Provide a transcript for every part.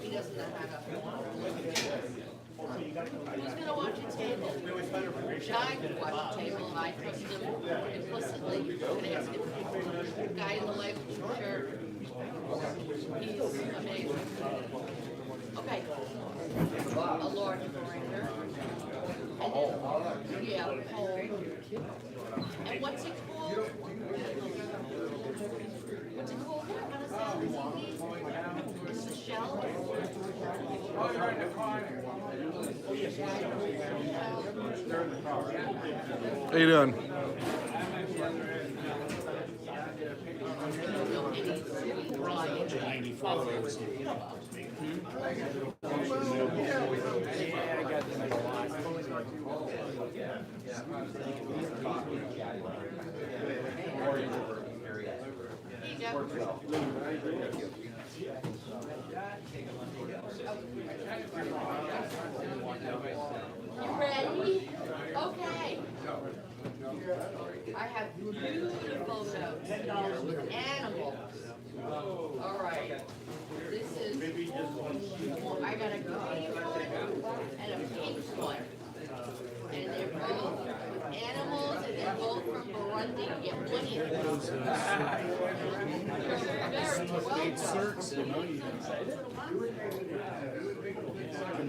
He doesn't know how to. Who's gonna watch a table? Guy can watch a table, and I trust him implicitly. I'm gonna ask him. Guy in the light shirt. He's amazing. Okay. A large grinder. And then, yeah, pole. And what's it called? What's it called? On the side of the TV? It's the shell. How you doing? You ready? Okay. I have beautiful notes here with animals. All right. This is, I got a green one and a pink one. And they're both with animals, and they're both from Burundi. You get one in.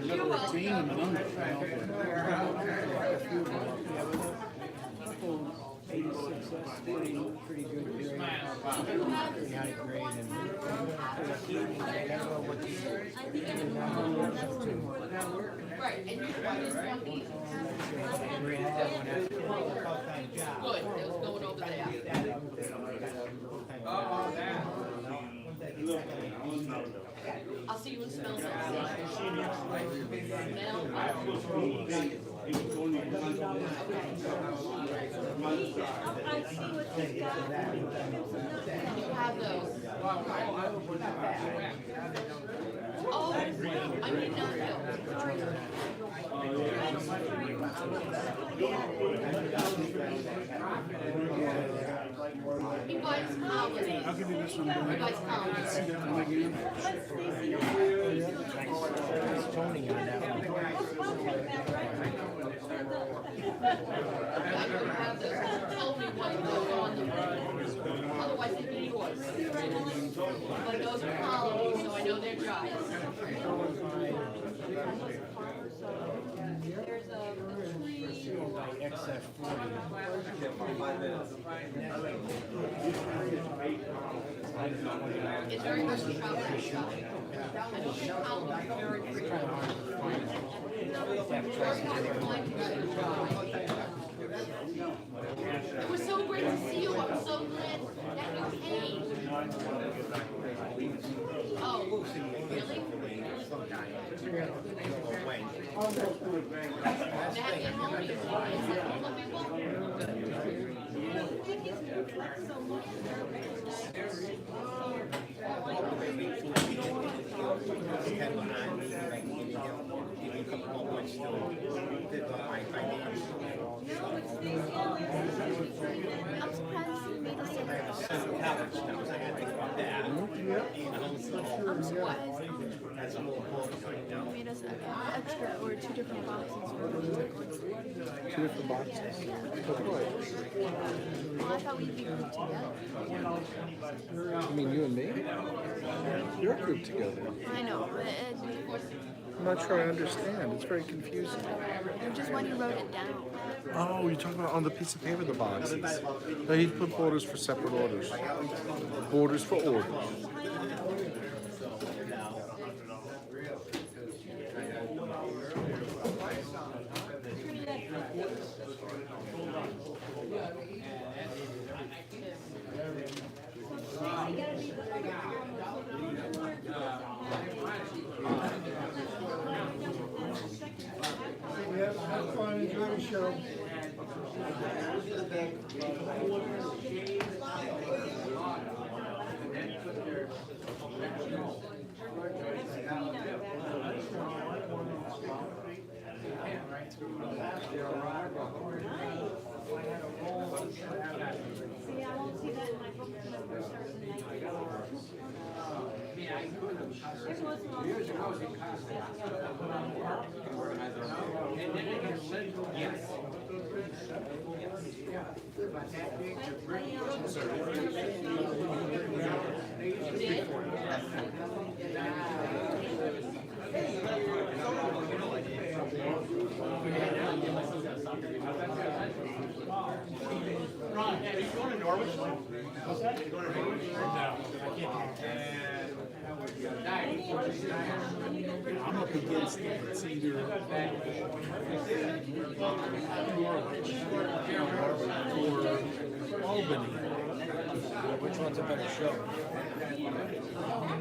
You're welcome. Pretty good hearing. Right, and you just want these. Good, it was going over there. I'll see you in smell. You have those. Oh, I need not He buys colonies. I'll give you this one. He buys colonies. See that one again? Toning on that one. I don't have those. He told me what to go on them. Otherwise, they'd be yours. But those are colonies, so I know they're dry. There's a tree. XF40. It's very much a chocolate shop. I don't think colonies are very pretty. It was so great to see you. I'm so glad that you came. Oh, really? Maggie at home? Is it all the people? I'm surprised you made us made us extra or two different boxes. Two different boxes. Well, I thought we'd be grouped together. You mean you and me? You're grouped together. I know. I'm not sure I understand. It's very confusing. Just when you wrote it down. Oh, you're talking about on the piece of paper, the boxes. No, he put borders for separate orders. Borders for orders. Have fun, enjoy the show. See, I won't see that in my book when it starts in 19. You did? Ron, are you going to Norwich? What's that? Are you going to Norwich? No, I'm up against it. It's either Norwich or Albany. Which one's a better show?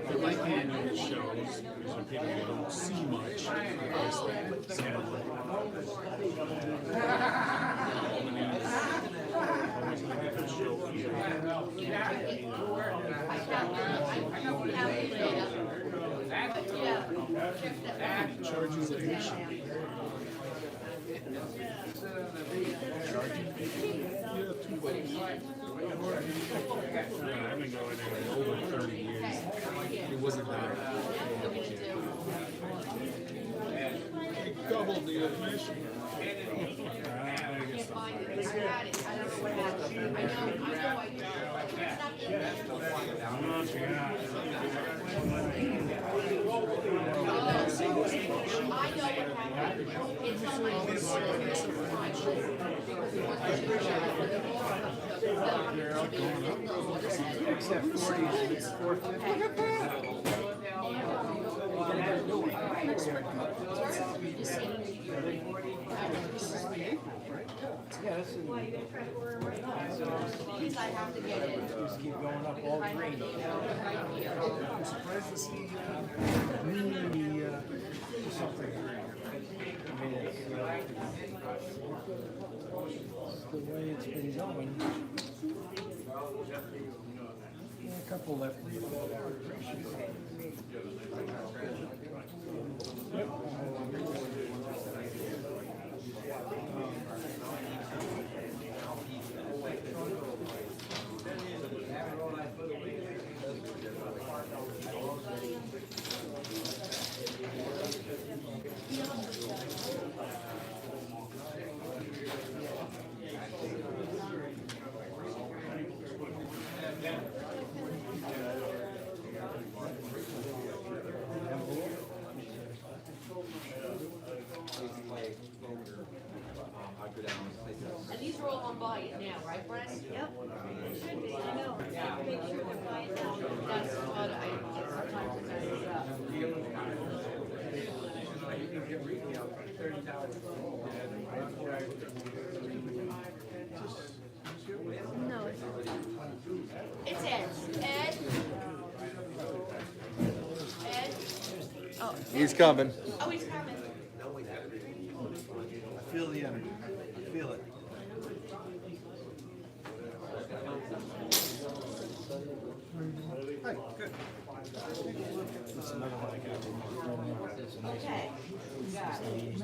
I like annual shows because are people who don't see much. Some of them. Albany always like a good show for you. I calculated it. But yeah, check that out. Charges admission. Yeah, $2. I've been going there over 30 years. It wasn't that. Doubled the admission. I guess that's Find it. I had it. I don't know what happened. I know I did. It's not I know what happened. It's on my list. Except 40 is 450. Yeah, that's in, These I have to get in. just keep going up all green. I'm surprised to see me something. I mean, it's the way it's been going. Yeah, a couple left. And these are all on buy it now, right, Brett? Yep. Should be, I know. Make sure they're buying now. That's what I sometimes mess up. No, it's It's Ed's. Ed? Ed? oh, He's coming. Oh, he's coming. I feel the energy. I feel it. Hi, good. That's another one I got. It's a nice Okay. Got it.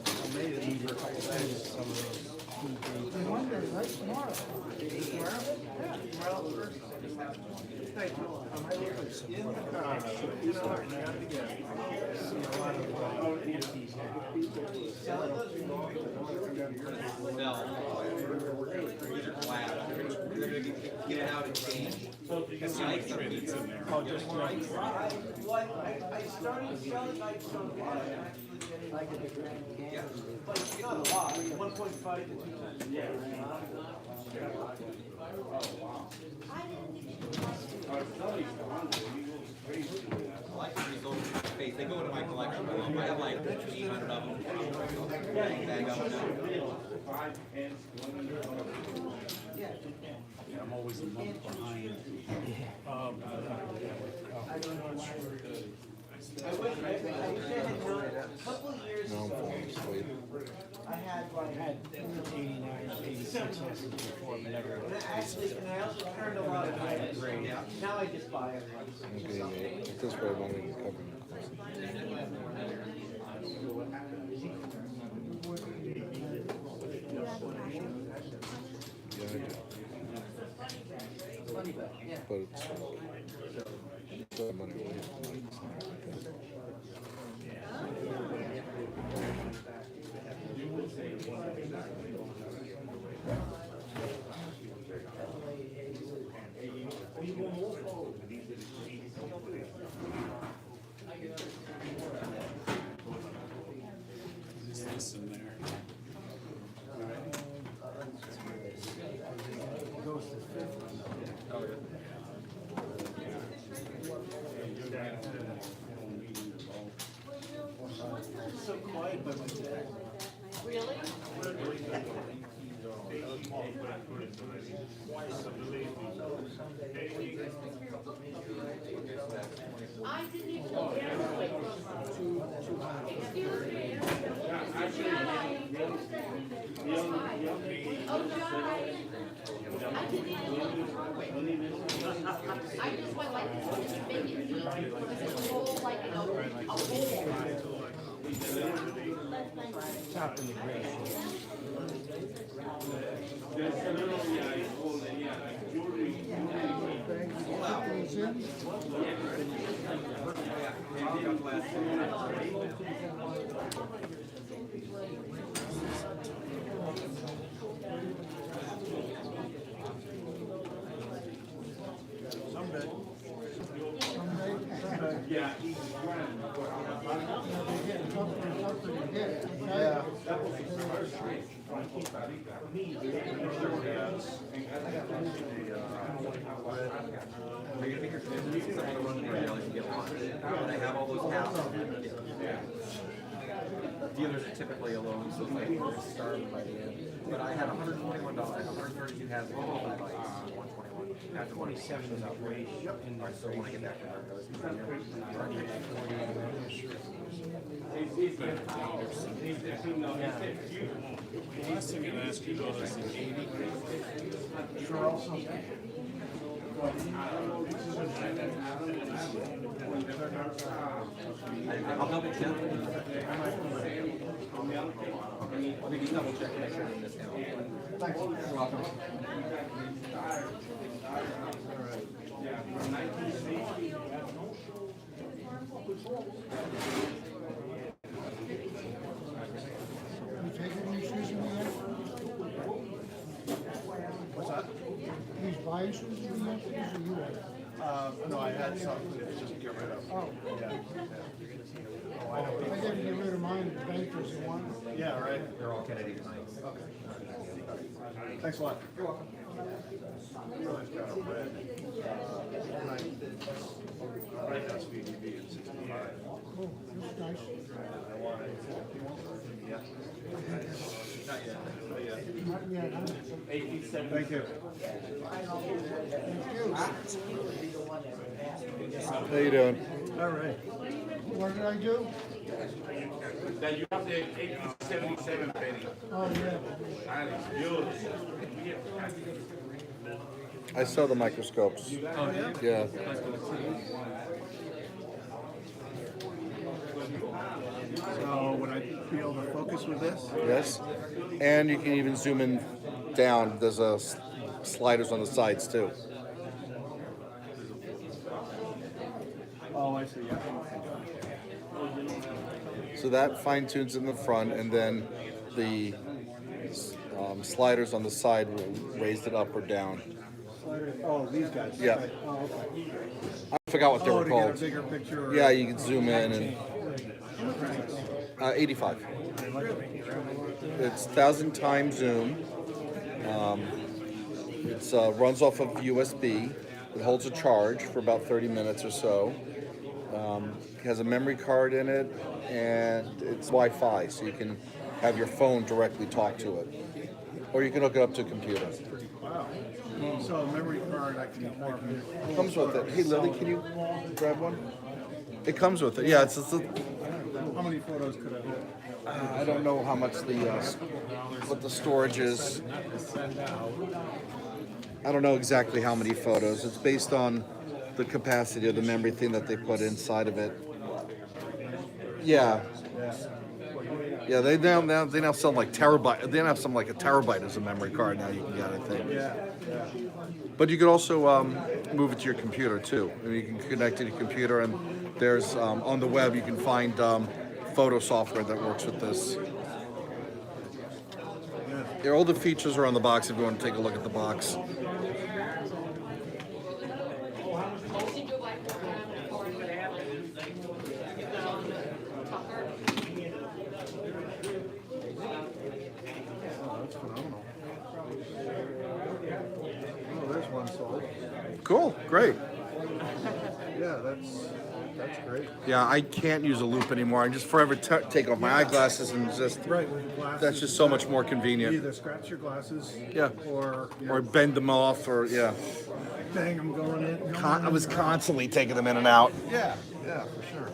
I made it eat for a couple days. Some of those food Monday, right? Tomorrow. Tomorrow? Yeah, tomorrow first. Thank you. I'm in the car. You know, I got to get. See a lot of entities Get it out and change. That's the only trade that's in there. Oh, just right. I started selling like some Like a different can. but not a lot, 1.5 to 2 times. Yeah. I like these old face. They go into my collection. I have like 800 of them. Bag of them. I'm always a month behind. No, I'm falling asleep. I had I like, had 89, 86 lessons before, but never. and I also turned a lot of grade. Now I just buy it. Okay, mate. At this point, I'm only covering the course. Yeah, I do. but it's money away. This in there. So quiet by myself. Really? I didn't even know where to wait. Excuse me. Oh, John. I didn't even know the hallway. I just went like this to make it neat, because it's a whole, like, you know, a whole. Top in the gray. Yeah. And I have all those apps. Dealers are typically alone, so it's like we're starved by the end. But I had $121, 132 has 121. After 27 is outrageous. I still want to get back to those. The last thing I'd ask you about is the 80. I'll double check. Let me just double check and make sure I didn't miss out. Thanks. You're welcome. You taking any shoes in the end? What's that? He's buying shoes in the end, or you are? No, I had some just to get rid of. Oh. Yeah. I didn't get rid of mine, the bankers in one. Yeah, right. They're all Kennedy tonight. Thanks a lot. You're welcome. Really got a red. Right, that's VDB at 65. Oh, that's nice. I want it. Yeah. Not yet. Not yet, huh? Thank you. How you doing? All right. What did I do? That you have the 1877 penny. Oh, yeah. And it's beautiful. I saw the microscopes. Yeah. So would I be able to focus with this? Yes. And you can even zoom in down. There's sliders on the sides too. Oh, I see. Yeah. So that fine tunes in the front, and then the sliders on the side will raise it up or down. Oh, these guys. Yeah. Right. Oh, okay. I forgot what they Oh, were to get a called. bigger picture. Yeah, you can zoom in and 85. It's 1,000 times zoom. It runs off of USB. It holds a charge for about 30 minutes or so. It has a memory card in it, and it's Wi-Fi, so you can have your phone directly talk to it, or you can hook it up to a computer. Wow. So a memory card, I can more. It comes with it. Hey Lily, can you grab one? It comes with it. Yeah, it's How many photos could I have? I don't know how much what the storage is. I don't know exactly how many photos. It's based on the capacity of the memory thing that they put inside of it. Yeah. Yeah, they now sell like terabyte. They now have something like a terabyte as a memory card now you can get, I think. Yeah. But you could also move it to your computer too. I mean, you can connect it to your computer, and there's on the web you can find photo software that works with this. Yeah, all the features are on the box if you want to take a look at the box. That's phenomenal. Oh, there's one sold. Cool, great. Yeah, that's great. Yeah, I can't use a loop anymore. I just forever take off my eyeglasses and just Right, with the glasses. that's just so much more You convenient. either scratch your glasses, Yeah. or Or bend them off, or yeah. bang them going in. I was constantly taking them in and out. Yeah, for sure.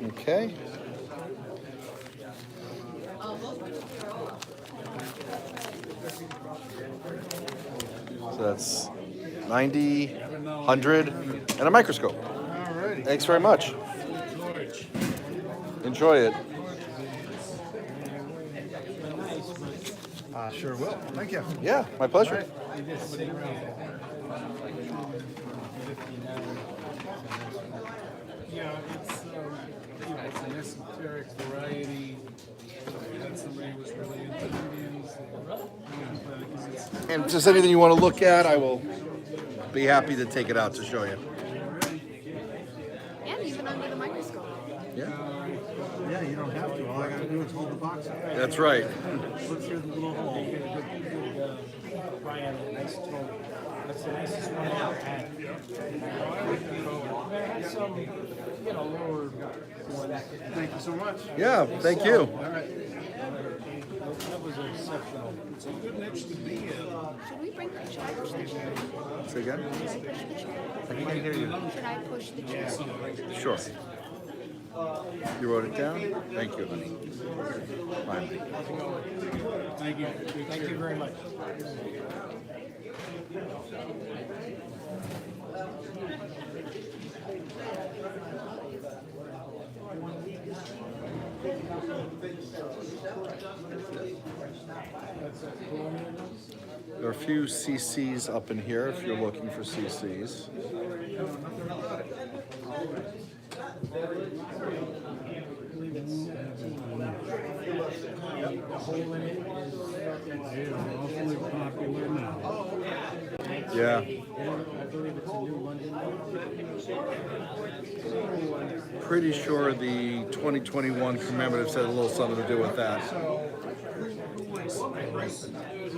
Okay. So that's 90, 100, and a microscope. Alrighty. Thanks very much. Enjoy it. Sure will. Thank you. Yeah, my pleasure. Yeah, it's an esoteric variety. That somebody was really into Indians. And if there's anything you want to look at, I will be happy to take it out to show you. And even under the microscope. Yeah, Yeah, you don't have to. All I gotta do is hold the box up. that's right. Look through the little hole. Brian, nice tool. That's the nicest one I've had. I had some, lower ones. Thank you so much. Yeah, thank you. All right. That was exceptional. It's a good niche to be in. Should I push the chair? Say again? Should I push the chair? I can't hear you. Should I push the chair? Sure. You wrote it down? Thank you, honey. Fine. Thank you. Thank you very much. There are a few CCs up in here if you're looking for CCs. Awfully popular now. Yeah. I believe it's a new London. Pretty sure the 2021 commemoratives had a little something to do with that.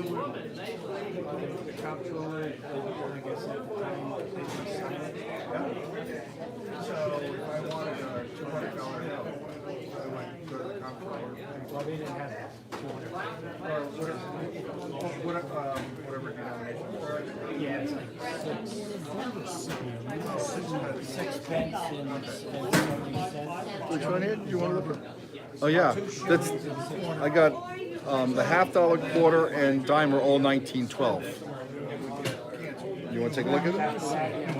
The comptroller, I guess at the time, they just signed it. So if I wanted a $200 note, I might go to the comptroller. Well, they didn't have that. Whatever denomination. Yeah, it's like 6 pence and 70 cents. Which one here? Do you want to look at? Oh yeah, that's. I got the half-dollar, quarter, and dime are all 1912. You want to take a look at it?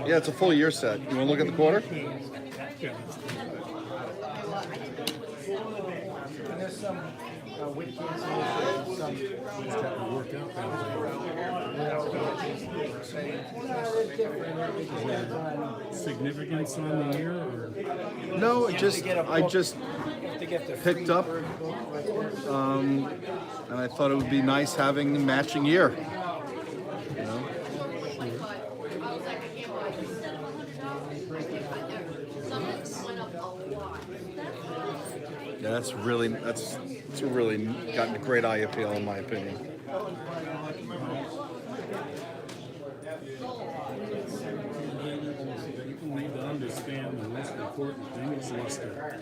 Yeah, it's a full year set. You want to look at the quarter? And there's some with cancellation, some Significance on the year, or No, I just picked up, and I thought it would be nice having the matching year. You know? Yeah, that's really gotten a great eye appeal in my opinion. people need to understand the most important thing is luster.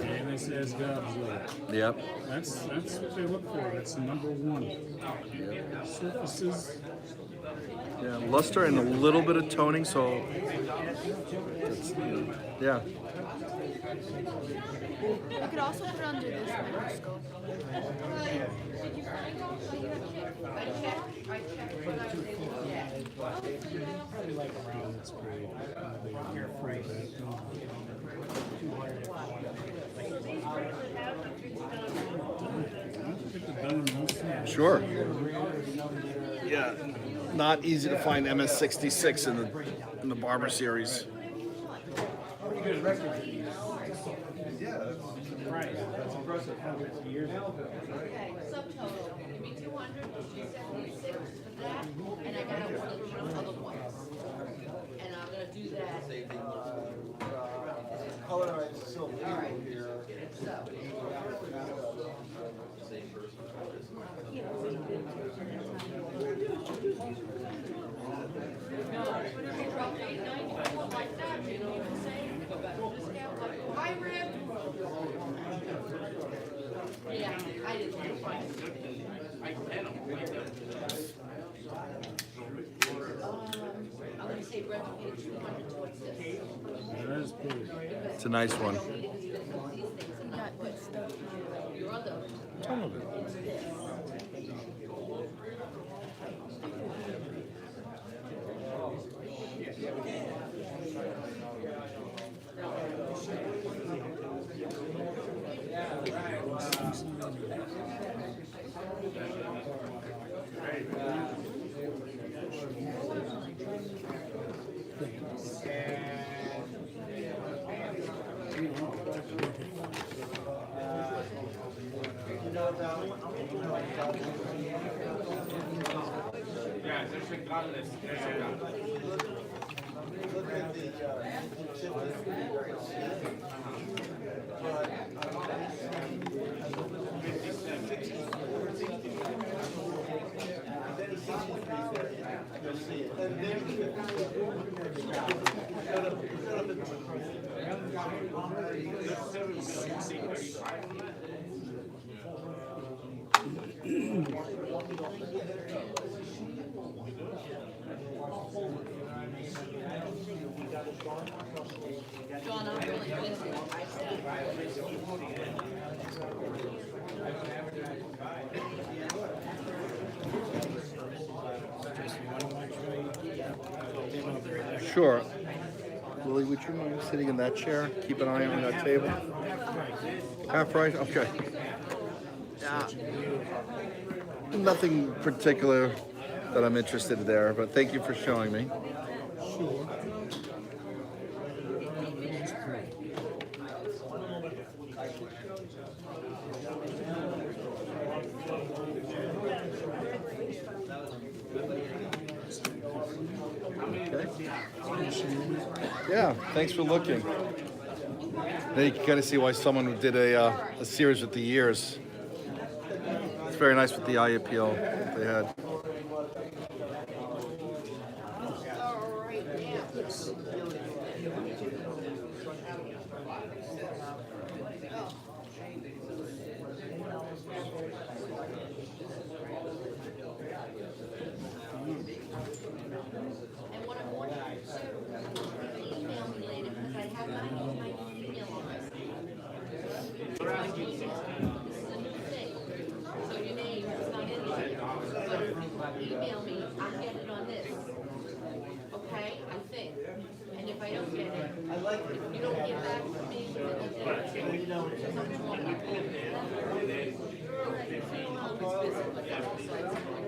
And it says God's will. Yep. That's what they look for. That's number one. Surfaces. Yeah, luster and a little bit of toning, so it's, yeah. You could also put it under this microscope. I checked when I was able to get. Probably like around this grade. They're free, Sure. Yeah, not easy to find MS66 in the Barber series. That's impressive. Hundreds of years ago. Okay, subtotal, give me 200, 276 for that, and I got one of the other ones. And I'm gonna do that. Colorized silver All right. here. So. Drop 894 like that, you know what I'm saying? Discount like, hi, Rick. Yeah, I didn't find it. I'm gonna say Brett paid 200 towards this. That is pretty. It's a nice one. Yeah, good stuff. Your other. Some of it. Look at the John, I'm really busy. I said. Sure. Lily, would you mind sitting in that chair? Keep an eye on that table. Half right? Okay. Nothing particular that I'm interested in there, but thank you for showing me. Sure. Okay. Yeah, thanks for looking. Then you can kind of see why someone who did a series with the years. It's very nice with the eye appeal they had. All right, and what I want you to email me later because I have my email on my This is a new thing. So your name is not in there. But if you email me, I'll get it on this. Okay, I think. And if I don't get it, if you don't get back to me, then something's wrong with it. I'm always busy, but that's besides the point.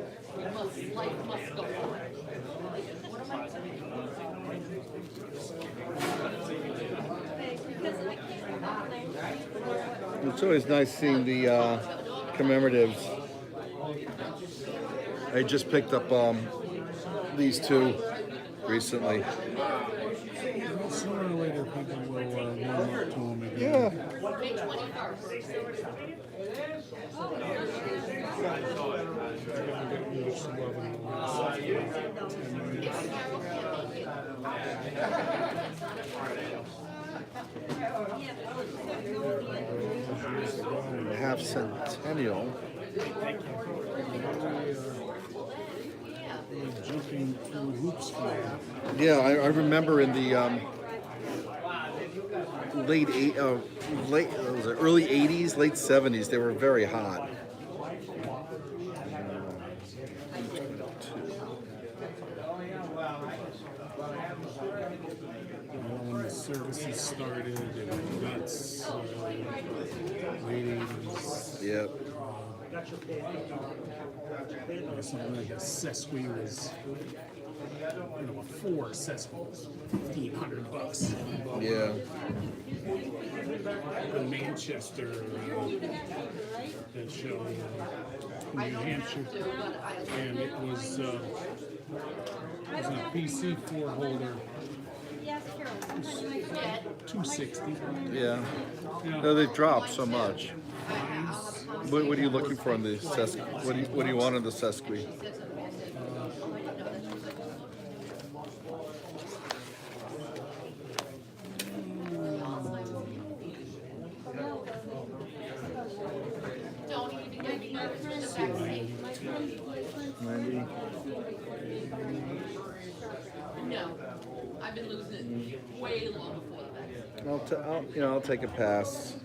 Life must go on. What am I saying? It's always nice seeing the commemoratives. I just picked up these two recently. Sooner or later, people will warm up to them again. Yeah. May 21st. Half centennial. Jumping through hoops for Yeah, I remember in the was it early '80s, late '70s. They were very hot. When the services started, they were nuts. Late 80s. Yep. Something like a sesqui was, a 4 sesqui was $1,500. Yeah. In Manchester, that show in New Hampshire, and it was a PC4 holder, $260. Yeah. No, they've dropped so much. What are you looking for on the Sesqui? What do you want on the Sesqui? Don't even get me nervous with the vaccine. 90. No, I've been losing it way long before the vaccine. I'll take a pass.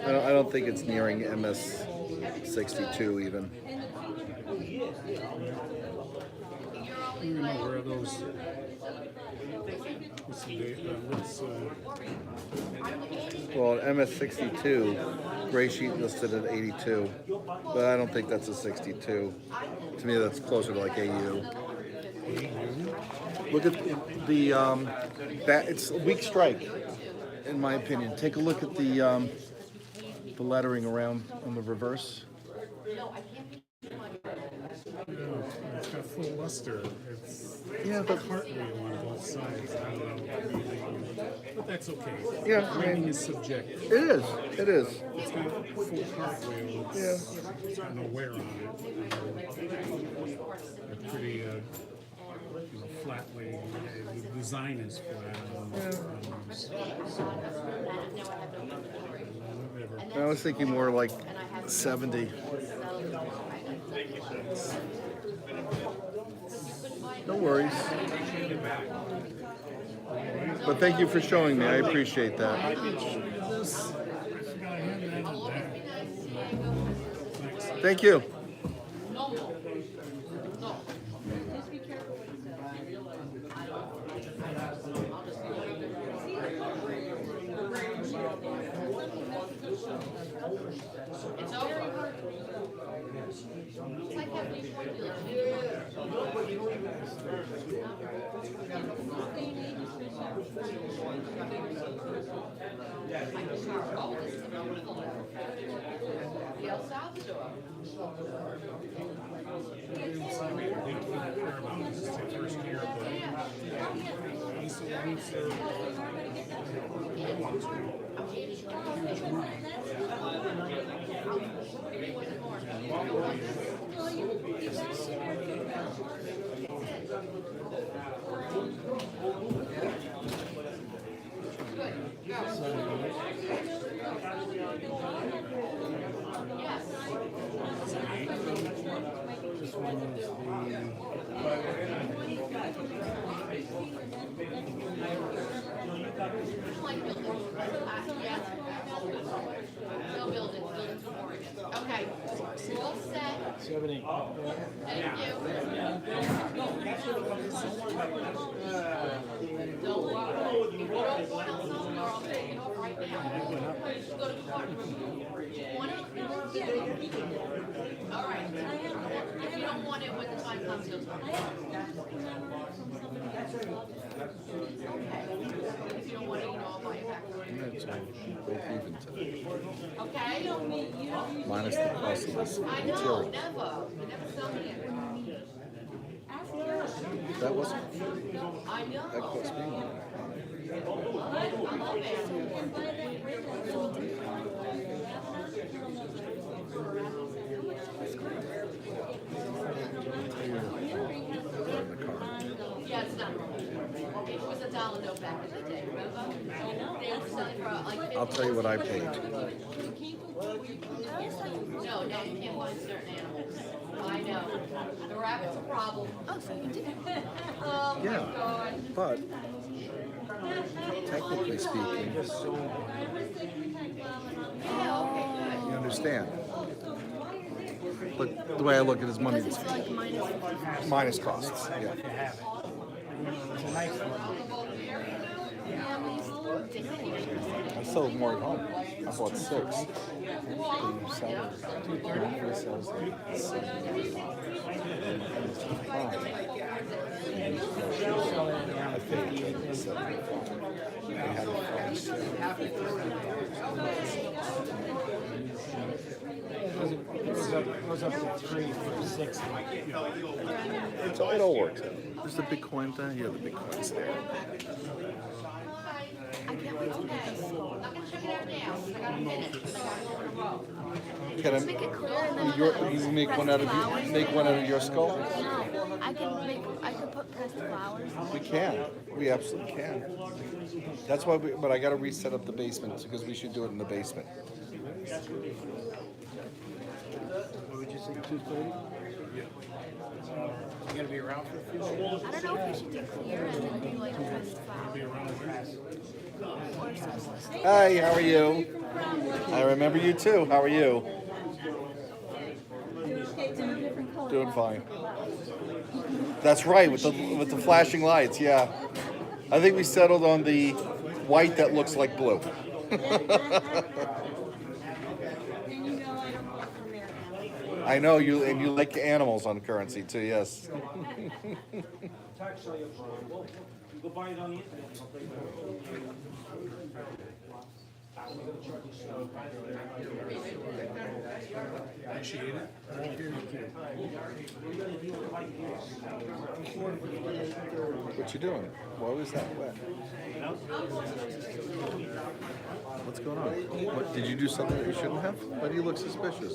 I don't think it's nearing MS62 even. Where are those? What's the date? Well, MS62, gray sheet listed at 82, but I don't think that's a 62. To me, that's closer to like AU. Look at the it's a weak strike, in my opinion. Take a look at the lettering around on the reverse. It's got full luster. It's But cartwheel on both sides. I don't know. But that's okay. Yeah, Rating is subjective. it is. It is. It's got full cartwheel. It's got no wear on it. They're pretty flat weight. The design is flat. I was thinking more like 70. No worries. But thank you for showing me. I appreciate that. Thank you. It's over. It's like having a El Salvador. First year, Okay, we're all set. 70. Thank you. Don't leave. If you don't want it, I'll take it off right now. Just go to the car. Want it? All right. If you don't want it when the time comes, you'll talk. Okay. If you don't want it, I'll buy it back. Both even today. Okay? Minus the cost of this I know, material. never. You never sell me it. That wasn't. I know. That cost me money. I love it. In the car. Yeah, it's not wrong. It was $1 note back in the day, remember? They were selling for like I'll tell you what I paid. No, now you can't buy certain animals. I know. The rabbit's a problem. Oh, so you did. Oh my Yeah. God. But technically speaking. Yeah, okay, good. You understand? But the way I look at it is money Because it's like minus. minus costs. Yeah. To have it. It's a nice one. Yeah, but you still dictate. I sold more at home. I bought 6. The seller, he sells them. Sell it around the 58. They had it Goes up to 3 for 60. it all works. There's the big coin down here. The big coin's there. I can't wait to make this. I'm gonna check it out now. I got a minute. I got to go in a row. Can I? Make it clear and then You make one out of your skull? No, I could put pressed flowers. We can. We absolutely can. That's why. But I got to reset up the basement because we should do it in the basement. What would you say, 230? Yeah. You gonna be around for a few minutes? I don't know if we should do clear and then do like pressed flowers. Or something. Hi, how are you? I remember you too. How are you? Doing fine. That's right, with the flashing lights. Yeah, I think we settled on the white that looks like blue. I know you, and you like animals on currency too. Yes. Appreciate it. What you doing? Why was that wet? What's going on? What, did you do something that you shouldn't have? Why do you look suspicious?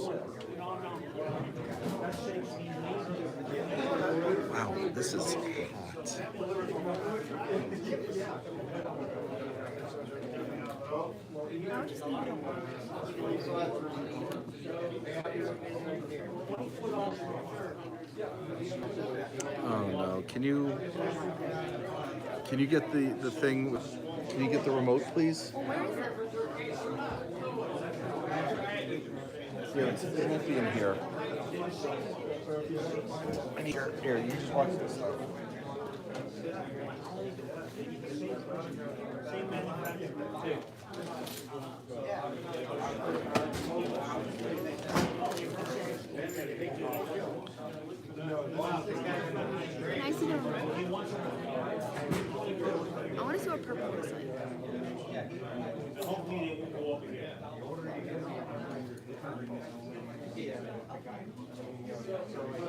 Wow, this is hot. Oh no! Can you get the thing? Can you get the remote, please? Yeah, it won't be in here. Here, you just watch this stuff. Can I see the remote? I want to see what purple looks like.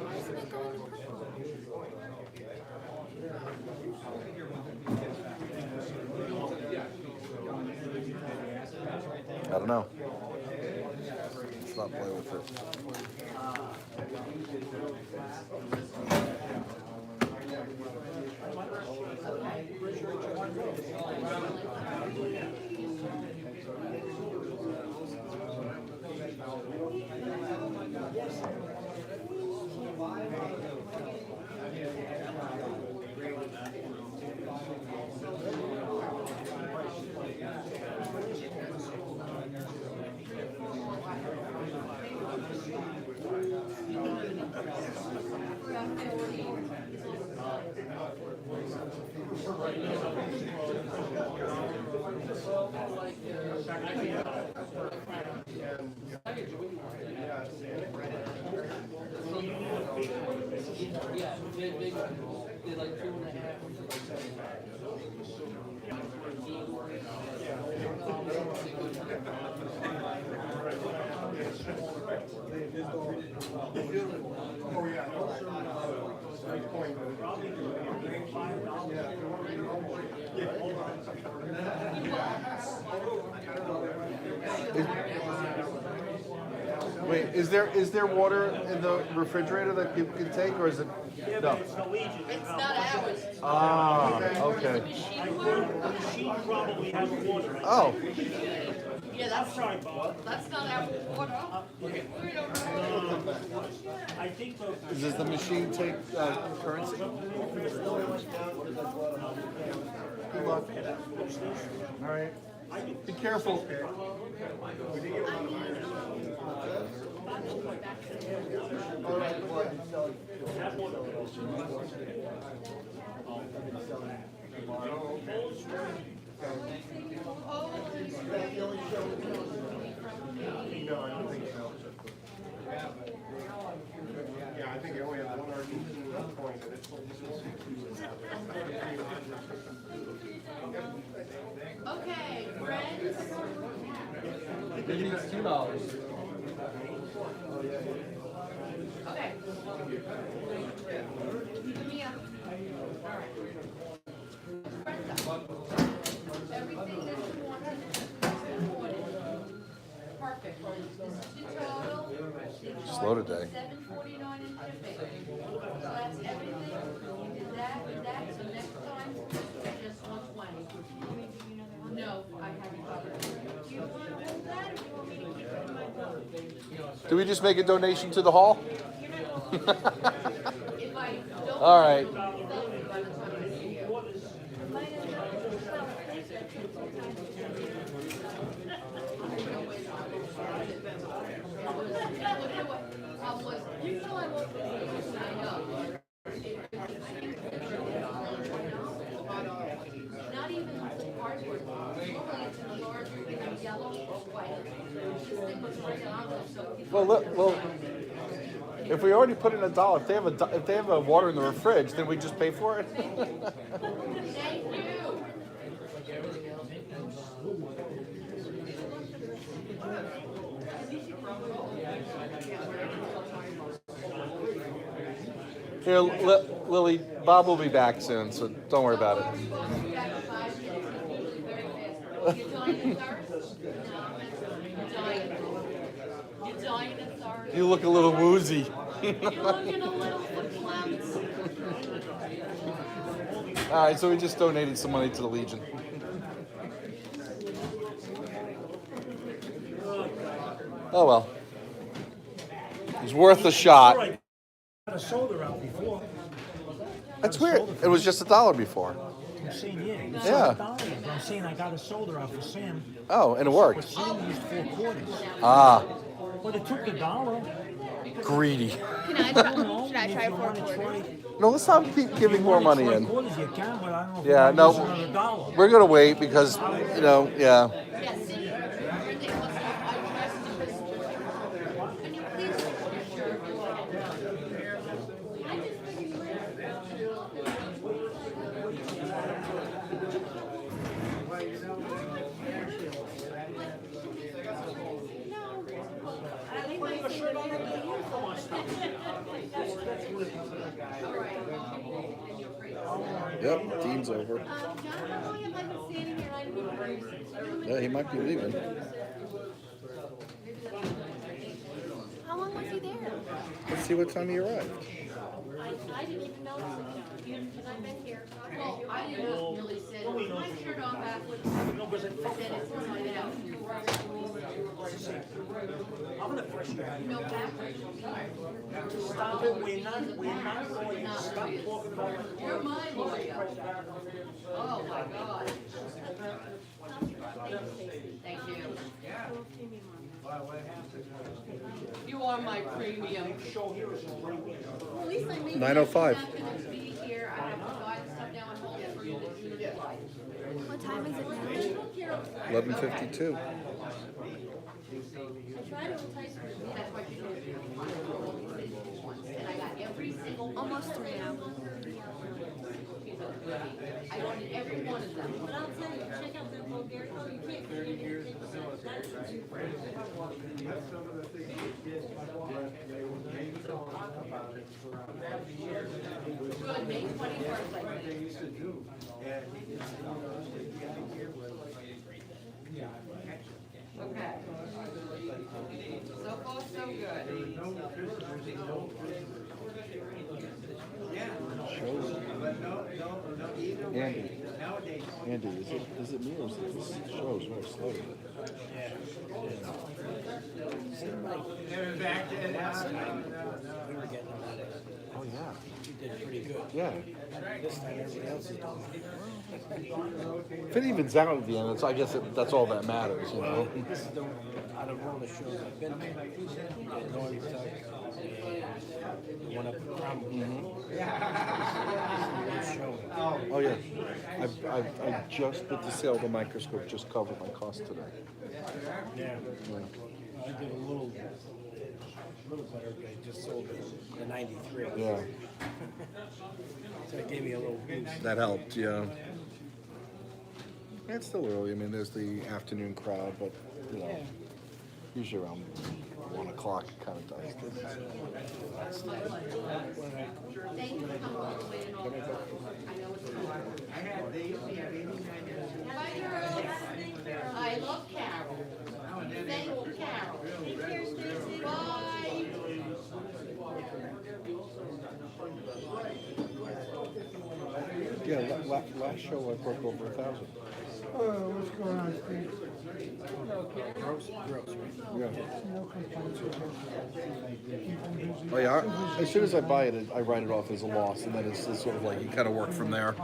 Why isn't it going to purple? I don't know. Let's not play with it. Wait, is there water in the refrigerator that people can take, or is it no? It's not ours. Ah, okay. The machine probably has water. Oh, Yeah, that's not our water. We don't know. I think so. does the machine take currency? Good luck. All right. Be careful. Yeah, I think I only have one Argentine coin in it. Okay, friends. Maybe it's $2. Okay. Mia. Everything that you wanted this morning. Perfect. This is the total. Slow today. $7.49 in shipping. So that's everything. You did that, so next time, just 120. No, I haven't covered. Do you want to hold that, or do you want me to keep it in my book? Do we just make a donation to the hall? If I don't. All right. By the time I see you. Not even the cardboard. Normally it's in the large, yellow or white. This thing was like an envelope, so it's Well, if we already put in $1, if they have a water in the fridge, then we just pay for it. Thank you. Here, Lily, Bob will be back soon, so don't worry about it. You're dying of thirst? You're dying of thirst. You look a little woozy. You're looking a little verklempt. All right, so we just donated some money to the Legion. Oh well, it's worth a shot. I got a soda out before. That's weird. It was just $1 before. I'm saying, yeah. It's Yeah. $1. But I'm saying I got a soda out for Sam. Oh, and it But worked. Sam used 4 quarters. Ah, But it took $1. greedy. Can I try? Should I try If you 4 wanna quarters? No, let's not keep giving more money in. Quarters, you can, but I don't know if Yeah, you no, want to use another $1. we're gonna wait because yeah. Yes, see, everything was, I dressed you this morning. Can you please hold your shirt? I just figured you Yep, Dean's over. John, how long have I been standing here? I didn't even know you. Yeah, he might be leaving. How long was he there? Let's see what time he arrived. I didn't even know. Because I've been here. Well, I didn't really say, my shirt on backwards. I said it's inside out. I'm gonna push you. No backwards. Stop it. We're not going to stop talking about it. You're my lawyer. Oh, my God. Thank you. You are my premium. At least I made 9:05. I'm not gonna be here. I have to guide stuff down and hold it for you to do the flight. What time is it now? 11:52. I try to entice you. That's why you don't do it. And I got every single one. Almost 3 now. I ordered every one of them. But I'll tell you, check out the Bulgarian. Oh, you can't get it. Good, May 21st, I think. Okay. So far, so good. Andy, is it me or is it this show is very slow today? We were getting a lot of. Oh yeah. You did pretty good. Yeah. This time everybody else is doing it. If it evens out at the end, I guess that's all that matters, you know. This is the out of all the shows I've been to. The Noise Tuck and the one up in Cromwell. This is the show. Oh yeah, I just with the sale of the microscope just covered my cost today. Yeah. I did a little better, but I just sold the 93. Yeah, So it gave me a little boost. that helped. Yeah. It's still early. I mean, there's the afternoon crowd, but you know, usually around 1 o'clock it kind of dies. Thank you for coming all the way and all that. I know it's hard. Bye, girls. I love Carol. Thank you, Carol. Bye. Yeah, last show I broke over 1,000. What's going on, Steve? Gross, Yeah. No complaints. Keep them busy. Oh yeah. As soon as I buy it, I write it off as a loss, and then it's sort of like you kind of work from there.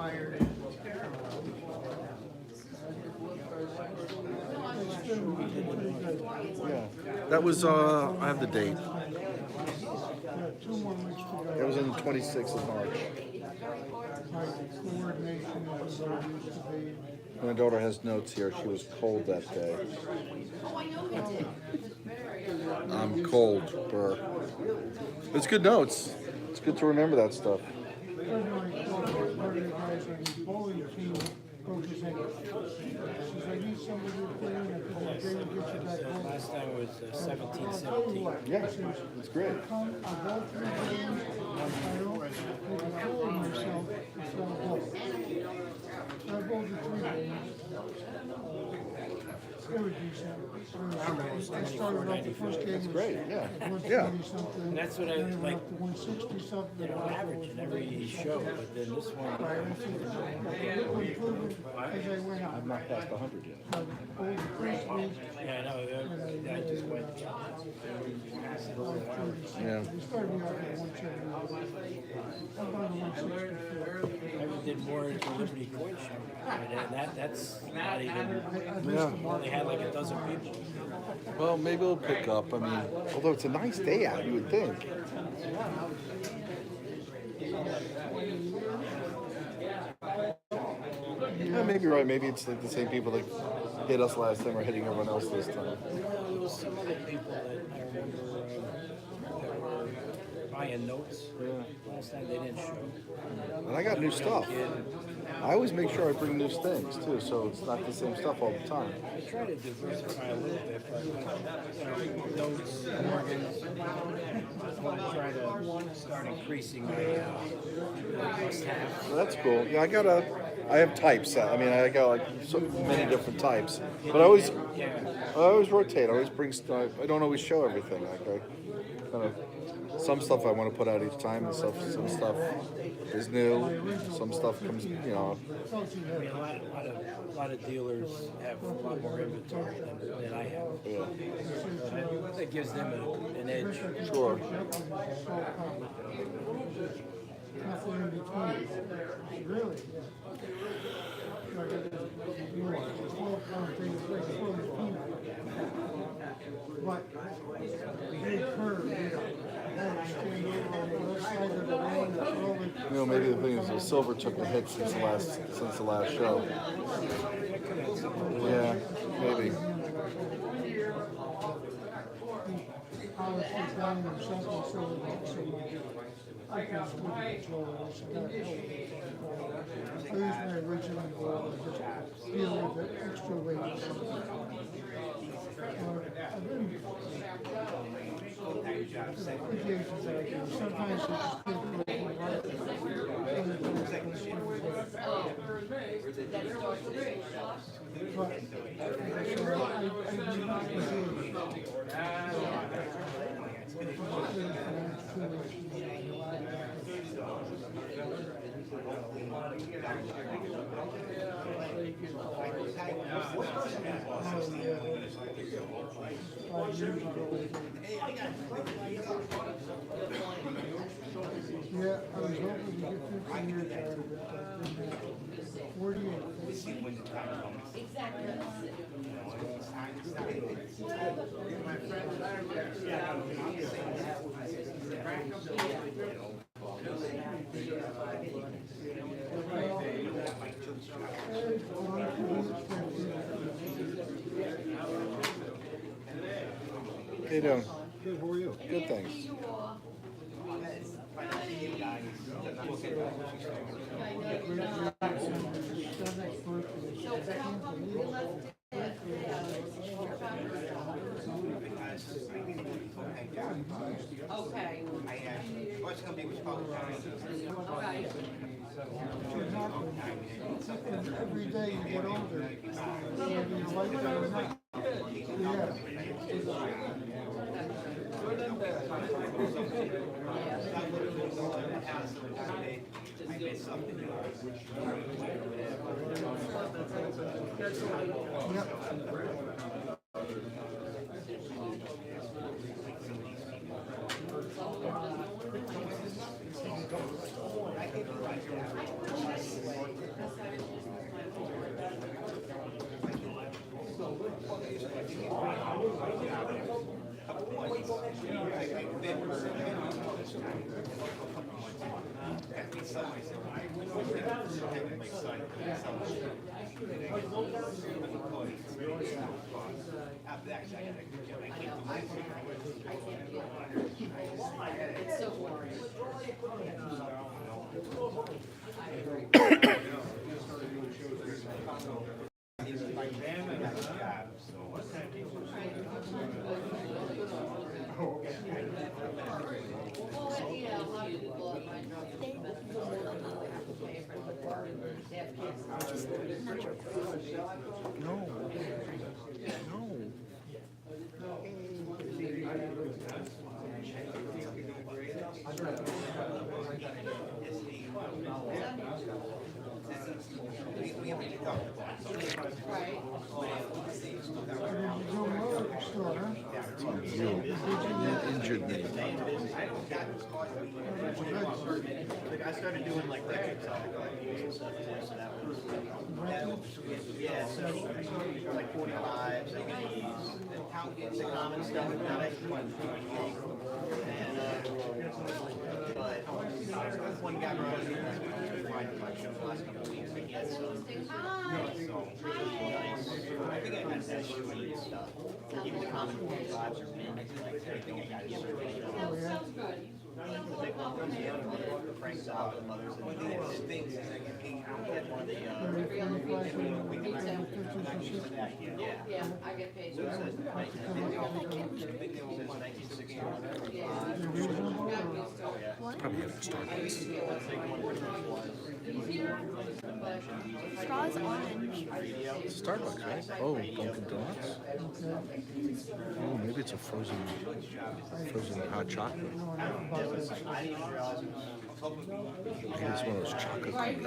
Yeah. That was I have the date. Yeah, 2 more weeks to go. It was on the 26th of March. My coordination is where it used to be. My daughter has notes here. She was cold that day. Oh, I know you did. I'm cold. Burr. It's good notes. It's good to remember that stuff. One of the guys on the bowling team broke his ankle. He says, I need somebody to play in it because I'm going to get you back home. Last time it was 17-17. Yeah, it's great. Come, I'll go through the games, I don't, I'm killing myself, so I'll go. So I bowled the 3 games. It was decent. I started off the first game. That's great, yeah. At Yeah. 120 something. That's what I then went like. up to 160 something. Average in every show, but then this one. Improvement as I went up. I'm not past 100 yet. Over the first week, Yeah, I know. I just went. Yeah. we started me off at 170. I'm down to 164. I did more at the Liberty Coin Show, and that's not even. Yeah. Only had like a dozen people. Well, maybe it'll pick up. I mean, although it's a nice day out, you would think. Yeah, maybe you're right. Maybe it's like the same people that hit us last time are hitting everyone else this time. There was some other people that I remember that were buying notes. Last time they didn't show. And I got new stuff. I always make sure I bring new things too, so it's not the same stuff all the time. I try to diversify a little bit, but notes, organs. I want to try to start increasing my must-have. So that's cool. Yeah, I have types. I mean, I got like so many different types, but I always rotate. I always bring stuff. I don't always show everything. Like I kind of. Some stuff I want to put out each time, and some stuff is new. Some stuff comes, you know. I mean, a lot of dealers have a lot more inventory than I have. Yeah. So that gives them an edge. Sure. Nothing in between. Really? I got this nuance. It's 12-pound thing. It's like a peanut. But they curve, you know. Stand over on the left side of the lane, throw it. You know, maybe the thing is the silver took a hit since the last show. Yeah, maybe. Polish it down or something so it looks so much. I can still control this. I use my original ball and just deal with the extra weight. I've been occasions that I do. Sometimes I just feel good with my life. But so I do not engage. Yeah, I was hoping to get 15 years out of it. I've been 48. How you doing? Good, how are you? Good, thanks. Okay. What's gonna be what's called? Every day you get older, whether you like it or not. Yeah. It's so boring. Well, yeah, a lot of people at my job, they have to pay for the work. They have kids. No. No. Right. You injured me. Like I started doing like records and stuff too, so that was yeah, so like 45s, 70s, the common stuff. Now that's one. And but one guy brought me my show the last couple of weeks. He had some. So I think I got that shoe and stuff. Even the common 45s are mint. I think I got it. Sounds good. Frank's out and mothers and the things is like I had one of the Yeah, I get paid. so it says 1960. Probably have Starbucks. Straw is orange. Starbucks, right? Oh, Dunkin' Donuts? Oh, maybe it's a frozen hot chocolate. Maybe it's one of those chocolate cookies.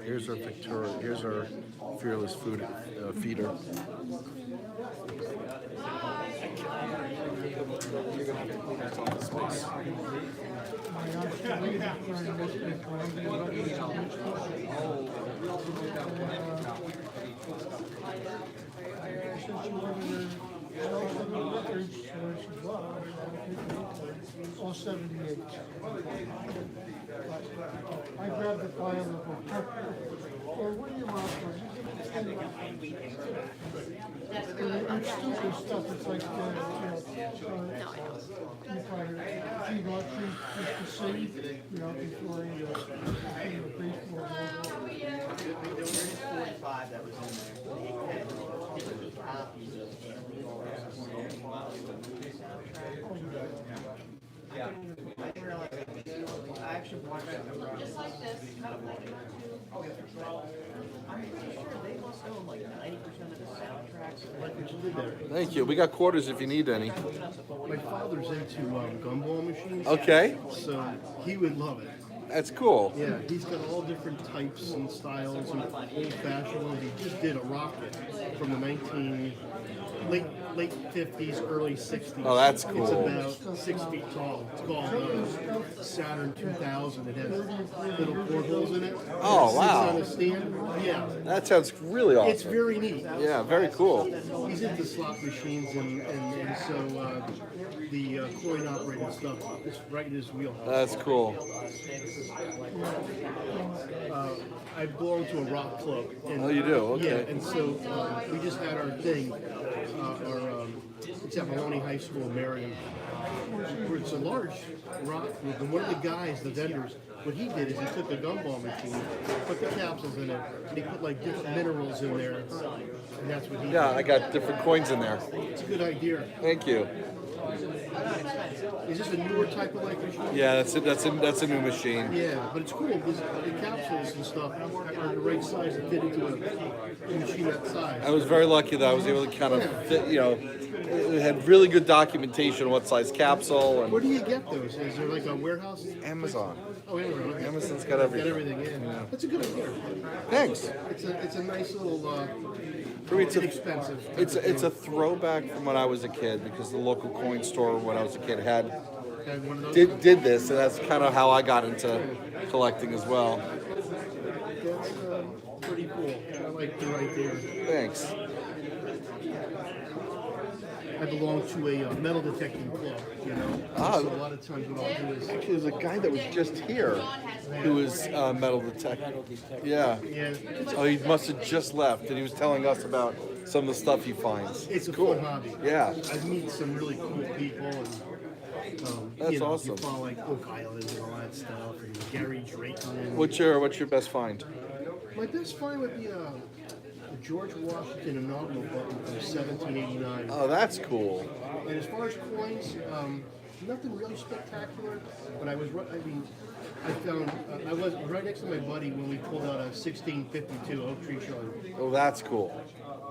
Here's our Victoria. Here's our fearless food feeder. Space. All 78. I grabbed the file and go, or what do you want for it? It's stupid stuff, it's like, you probably, just to see, before you, baseball. 45 that was in there. Copies of yeah. I didn't realize I actually watched it. Just like this. I'm pretty sure they must own like 90% of the soundtracks. Thank you. We got quarters if you need any. My father's into gumball machines. Okay. So he would love it. That's cool. Yeah, he's got all different types and styles and old-fashioned ones. He just did a rocket from the late late 50s, early 60s. Oh, that's It's cool. about 6 feet tall. It's called Saturn 2000. It has little portholes in it. Oh, It wow. sits on a stand. Yeah. That sounds really awesome. It's very neat. Yeah, very cool. He's into slot machines, and so the coin operated stuff is right in his wheelhouse. That's cool. I belong to a rock club. And, Oh, you do? Okay. Yeah, and so we just had our thing. It's at Maloney High School, Marion. Where it's a large rock group, and one of the guys, the vendors, what he did is he took a gumball machine, put the capsules in it, and he put like different minerals in there, and that's what he Yeah, did. I got different coins in there. It's a good idea. Thank you. Is this a newer type of like machine? Yeah, that's a new machine. Yeah, but it's cool because the capsules and stuff are the right size to fit into a machine that size. I was very lucky that I was able to kind of fit, it had really good documentation on what size capsule Where and do you get those? Is there like a warehouse? Amazon. Oh, Amazon. Okay. Amazon's got everything. Got everything, yeah. That's a good idea. Thanks. It's a nice little, For me, it's inexpensive. it's a throwback from when I was a kid because the local coin store when I was a kid had And one of those. did this, and that's kind of how I got into collecting as well. That's pretty cool. I like the right there. Thanks. I belong to a metal detecting club, you know. Ah. So a lot of times what I'll do is, Actually, there's a guy that was just here who was metal detector. Yeah. yeah, Oh, he must have just left, and he was telling us about some of the stuff he finds. it's a Cool. fun hobby. Yeah. I meet some really cool people, and That's you know, awesome. You follow like Oak Island and all that stuff, and Gary Drayton. What's your best find? My best find would be the George Washington Inaugural button from 1789. Oh, that's cool. And as far as coins, nothing really spectacular. But I found I was right next to my buddy when we pulled out a 1652 oak tree shard. Oh, that's cool.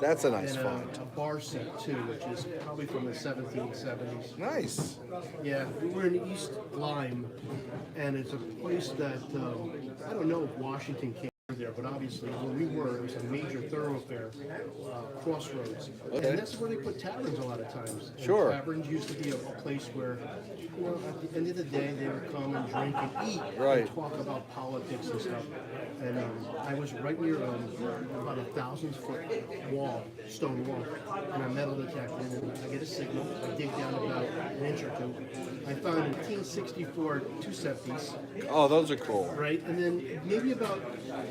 That's a nice And find. a bar set too, which is probably from the 1770s. Nice. Yeah, we're in East Lyme, and it's a place that I don't know if Washington came there, but obviously where we were, it was a major thoroughfare, crossroads, Okay. and that's where they put taverns a lot of times. And Sure. taverns used to be a place where, you know, at the end of the day, they would come and drink and eat, Right. and talk about politics and stuff. And I was right near about 1,000-foot wall, stone wall, and I'm metal detecting, and I get a signal. I dig down about an inch or two. I found an 1864 2-cent piece, Oh, those are cool. right? And then maybe about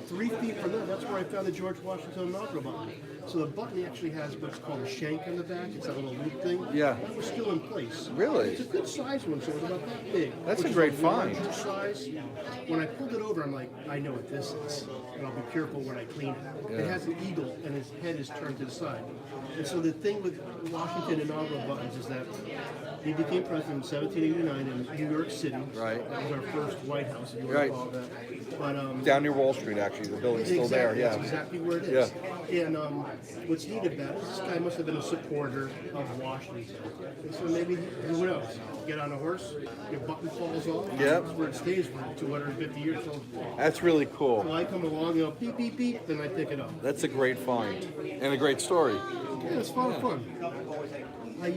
3 feet from there, that's where I found the George Washington inaugural button. So the button actually has what's called a shank on the back. It's that little loop thing. Yeah. That was still in place. Really? It's a good size one, so it was about that big. That's a which is great find. larger size. When I pulled it over, I'm like, I know what this is, and I'll be careful when I clean it. It Yeah. has an eagle, and his head is turned to the side. And so the thing with Washington inaugural buttons is that he became president in 1789 in New York City. Right. That was our first White House, if you want Right. to call it that. But Down near Wall Street, actually. The building's still there. exactly, Yeah. that's exactly where it is. And what's neat about it is this guy must have been a supporter of Washington. And so maybe, who knows, get on a horse, your button falls off, Yep. that's where it stays for 250 years. So That's really cool. I come along, you know, beep, beep, beep, then I pick it up. That's a great find and a great story. Yeah, it's fun. I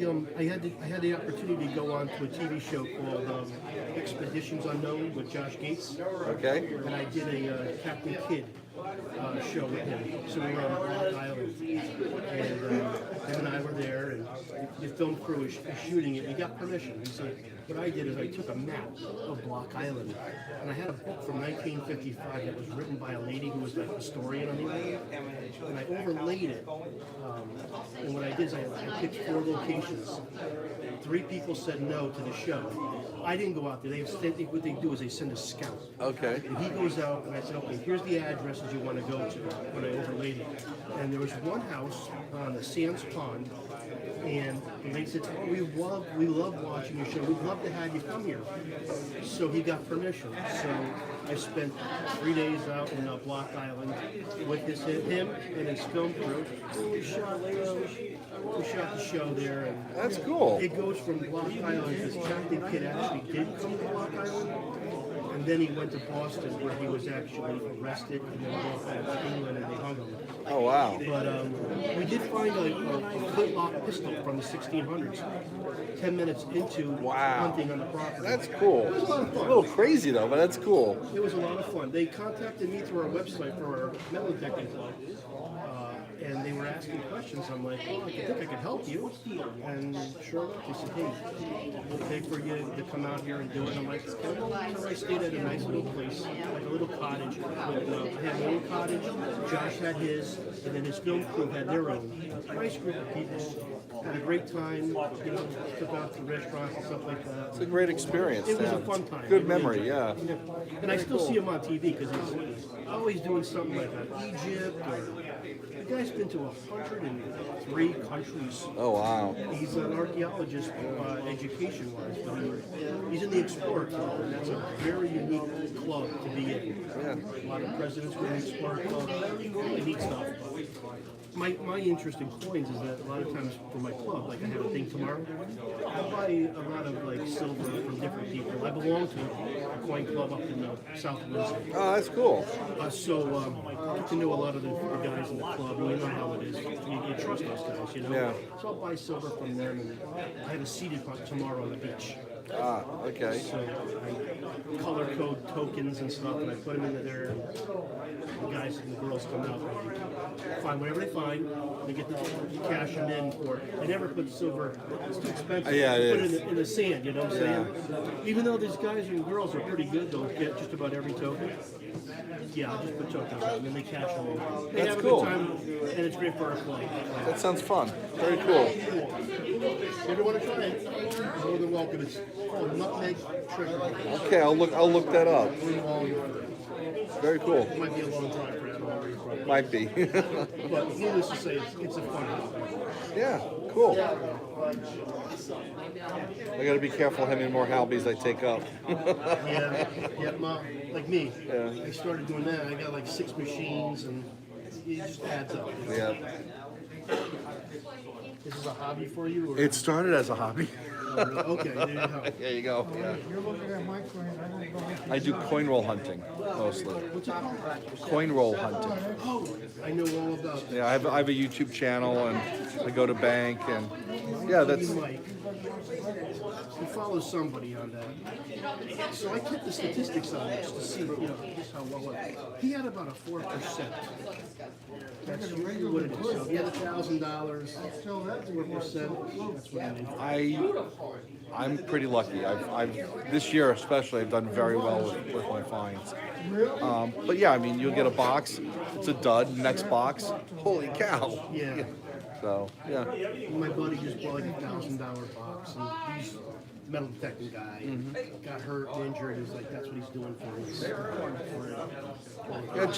had the opportunity to go on to a TV show called Expeditions Unknown with Josh Gates. Okay. And I did a Captain Kidd show with him. So we were on Block Island, and him and I were there, and the film crew is shooting it. We got permission. And so what I did is I took a map of Block Island, and I had a book from 1955 that was written by a lady who was like a historian on the island, and I overlaid it. And what I did is I picked 4 locations. 3 people said no to the show. I didn't go out there. What they do is they send a scout. Okay. And he goes out, and I said, okay, here's the addresses you want to go to when I overlaid it. And there was one house on the Sands Pond, and they said, oh, we love watching your show. We'd love to have you come here. So he got permission. So I spent 3 days out in Block Island with him and his film crew. And we shot the show there. And That's cool. it goes from Block Island, this Captain Kidd actually did come to Block Island, and then he went to Boston where he was actually arrested and then brought back to England and they hung him. Oh wow. But we did find a flintlock pistol from the 1600s 10 minutes into Wow. hunting on the property. That's cool. It was a lot of A fun. little crazy though, but that's cool. It was a lot of fun. They contacted me through our website for our metal detecting club, and they were asking questions. I'm like, oh, I think I could help you. And sure enough, they said, hey, we'll pay for you to come out here and do it. And I'm like, okay. So I stayed at a nice little place, like a little cottage. I had my own cottage, Josh had his, and then his film crew had their own. Nice group of people. Had a great time, you know, took out to restaurants and stuff like that. It's a great experience. It was a yeah. fun time. Good memory, yeah. And I still see him on TV because he's always doing something like Egypt. Or, the guy's been to 103 countries. Oh wow. He's an archaeologist, education-wise, but he's in the Explorer Club, and that's a very unique club to be in. A lot of presidents were in the Explorer Club. Really neat stuff. My interest in coins is that a lot of times for my club, like I have a thing tomorrow, I buy a lot of like silver from different people. I belong to a coin club up in the South Windsor. Oh, that's cool. So I get to know a lot of the guys in the club, and you know how it is. You trust those guys, you know? Yeah. So I'll buy silver from them, and I have a seated pot tomorrow on the beach. Ah, okay. So I color code tokens and stuff, and I put them into there. And the guys and the girls come out, and find whatever they find, they get the cash them in for it. They never put silver, it's too expensive. Yeah, They it put is. it in the sand, you know what I'm saying? Even though these guys and girls are pretty good, they'll get just about every token. Yeah, I'll just put tokens on, and then they cash them in. They That's have a cool. good time, and it's great for our club. That sounds fun. Very cool. If you want to try it, more than welcome. It's called Nutmeg Treasure. Okay, I'll look that up. It Very cool. might be a long time for that. Might be. But needless to say, it's a fun hobby. Yeah, cool. I gotta be careful how many more hobbies I take up. Yeah, like me. Yeah. I started doing that. I got like 6 machines, and it just adds up. Yeah. This is a hobby for you? Or? It started as a hobby. Okay, there you go. There you go. Yeah. You're looking at my coin, I don't know. I do coin roll hunting mostly. What's it called? Coin roll hunting. Oh, I know all about that. Yeah, I have a YouTube channel and I go to bank and yeah, that's You might. You follow somebody on that. So I kept the statistics on this to see, you know, just how well it went. He had about a 4%. That's usually what it is. So if he had $1,000, 4%. That's what it is. I'm pretty lucky. I've this year especially I've done very well with my finds. But yeah, I mean you'll get a box, it's a dud. Next box, holy cow. Yeah. So yeah. My buddy just bought like $1,000 box, and he's a metal detecting guy. Got hurt, injured. He's like, that's what he's doing for us.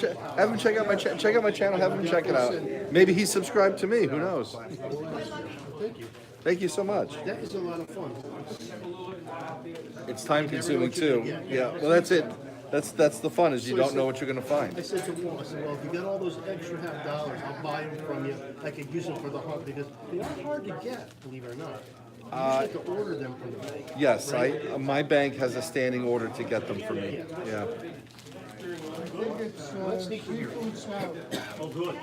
Yeah, have him check out my channel. Have him check it out. Maybe he's subscribed to me. Who knows? Thank you. Thank you so much. That is a lot of fun. It's time consuming too. Yeah. Well, that's it. That's the fun is you don't know what you're gonna I find. said to Walt, I said, well, if you got all those extra $50, I'll buy them from you. I could use them for the hunt because they're not hard to get, believe it or not. You just have to order them from the bank. Yes, my bank has a standing order to get them for me. Yeah. Let's sneak here. Seafood salad. Oh, good.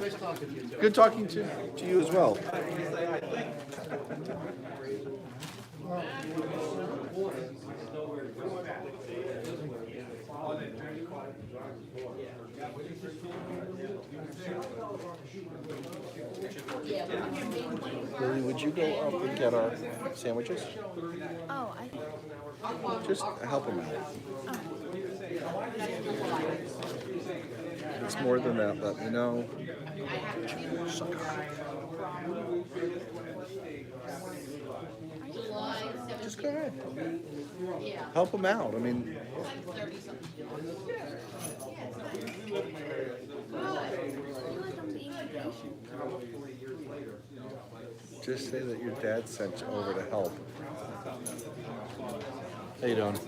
Nice talking to you. Good talking to you as well. Lily, would you go up and get our sandwiches? Oh, Just help him out. If it's more than that, let me know. Just go ahead. Help him out. I mean, just say that your dad sent you over to help. How you doing?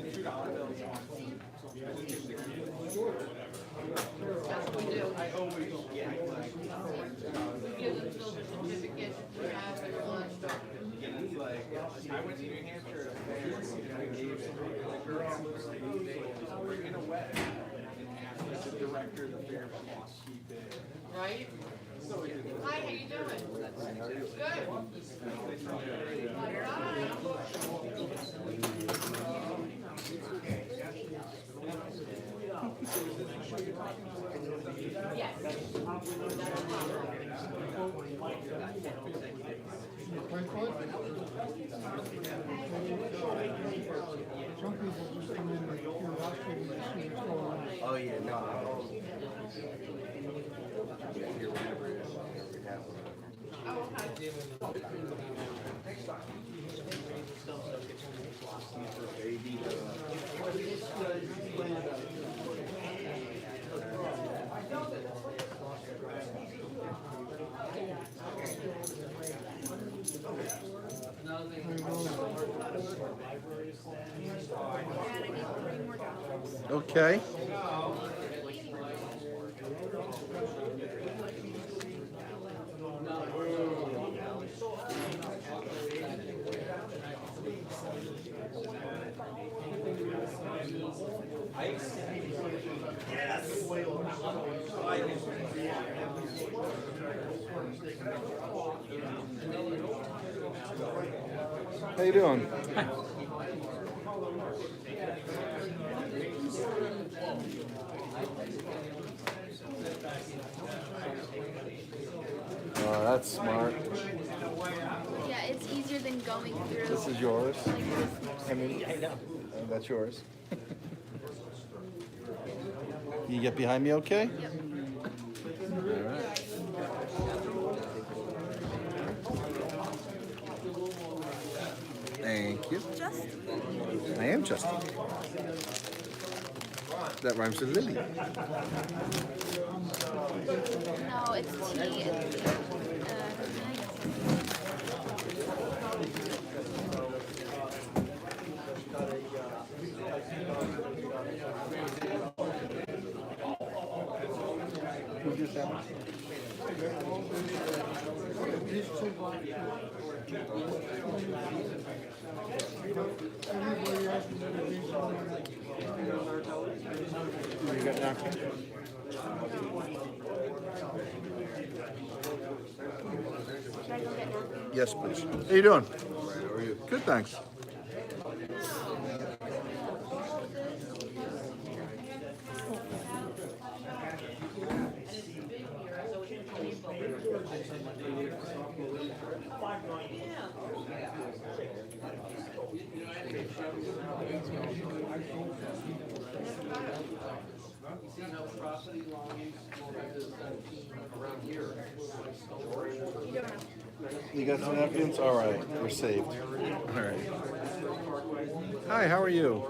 I went to New Hampshire. Right? Hi, how you doing? Good. Yes. Some people just come in with curiosity and see what's going on. Oh, yeah, no, I don't. Okay. How you doing? Oh, that's smart. Yeah, it's easier than going through. This is yours. Like this. I mean, that's yours. You get behind me, okay? Yep. All right. Thank you. Just I am Justin. That rhymes with Lily. no, it's T. It's, These two black sheep. Everybody else is gonna be somewhere. You got napkin? should I go get napkins? Yes, please. How you doing? How are you? Good, thanks. You got some napkins? All right, we're saved. All right. Hi, how are you?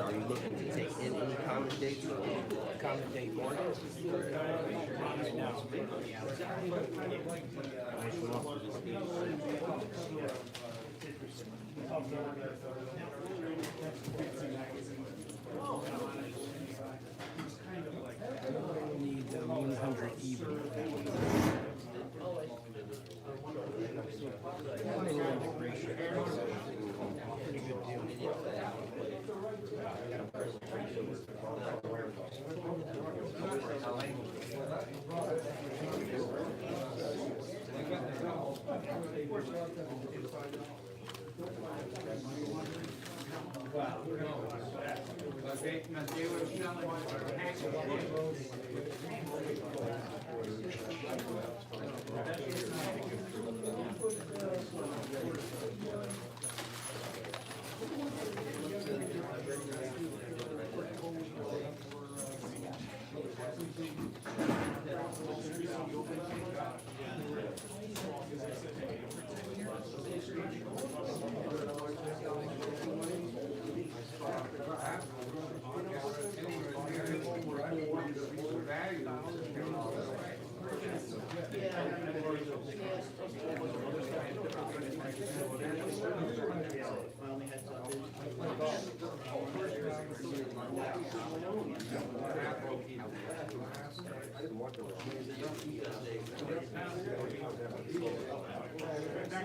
Are you looking to take in any accommodates or accommodate mortgage? Right now. Need 100 even. Pretty good deal.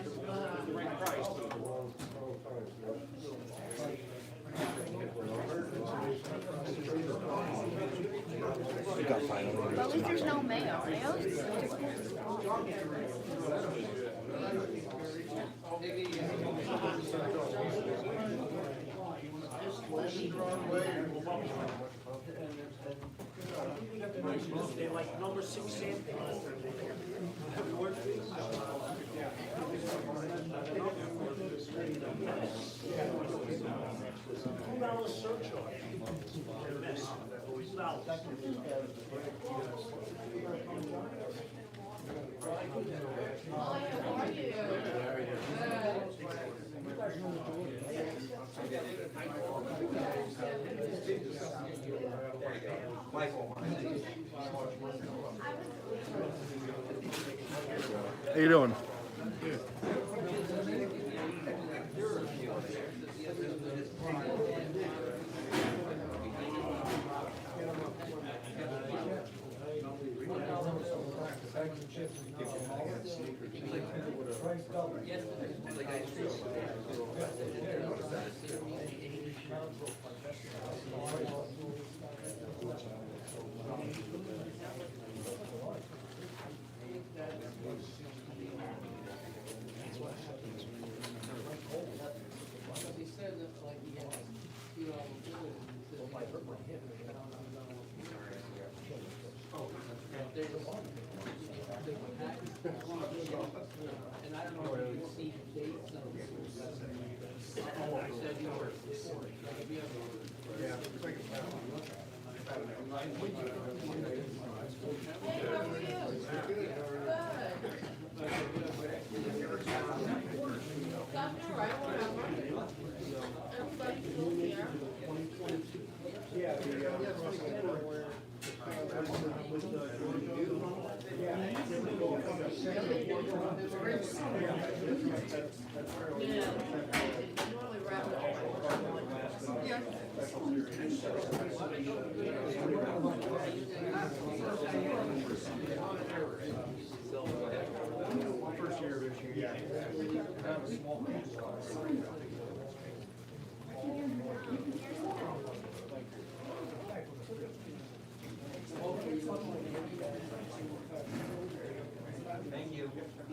the right price. You got final. But at least there's no mayo. Mayo's just They like number 6 sample. $2 surcharge. How you doing?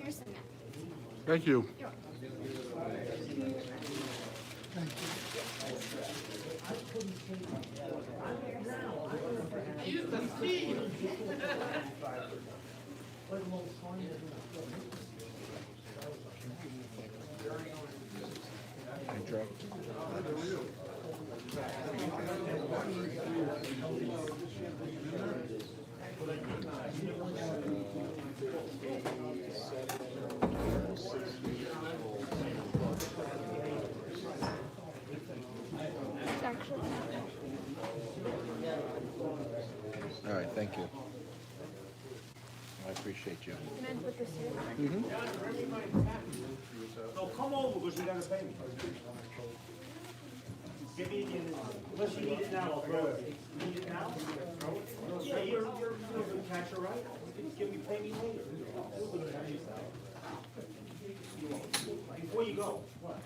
here's the map. Thank you. Hey, Joe. It's actually All right, thank you. I appreciate you. can I put this here? No, come over because you gotta pay me. Give me the, unless you need it now, I'll throw it. You need it now? Yeah, you're a good catcher, right? Give me, pay me later. Before you go. What?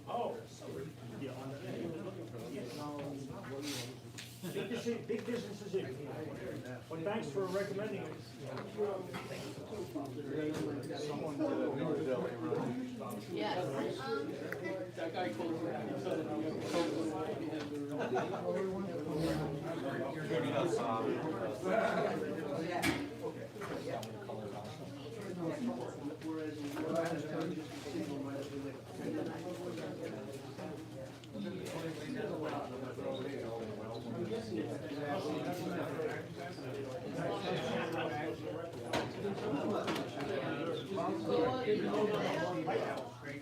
Oh. Big business is in. Well, thanks for recommending it. Yes.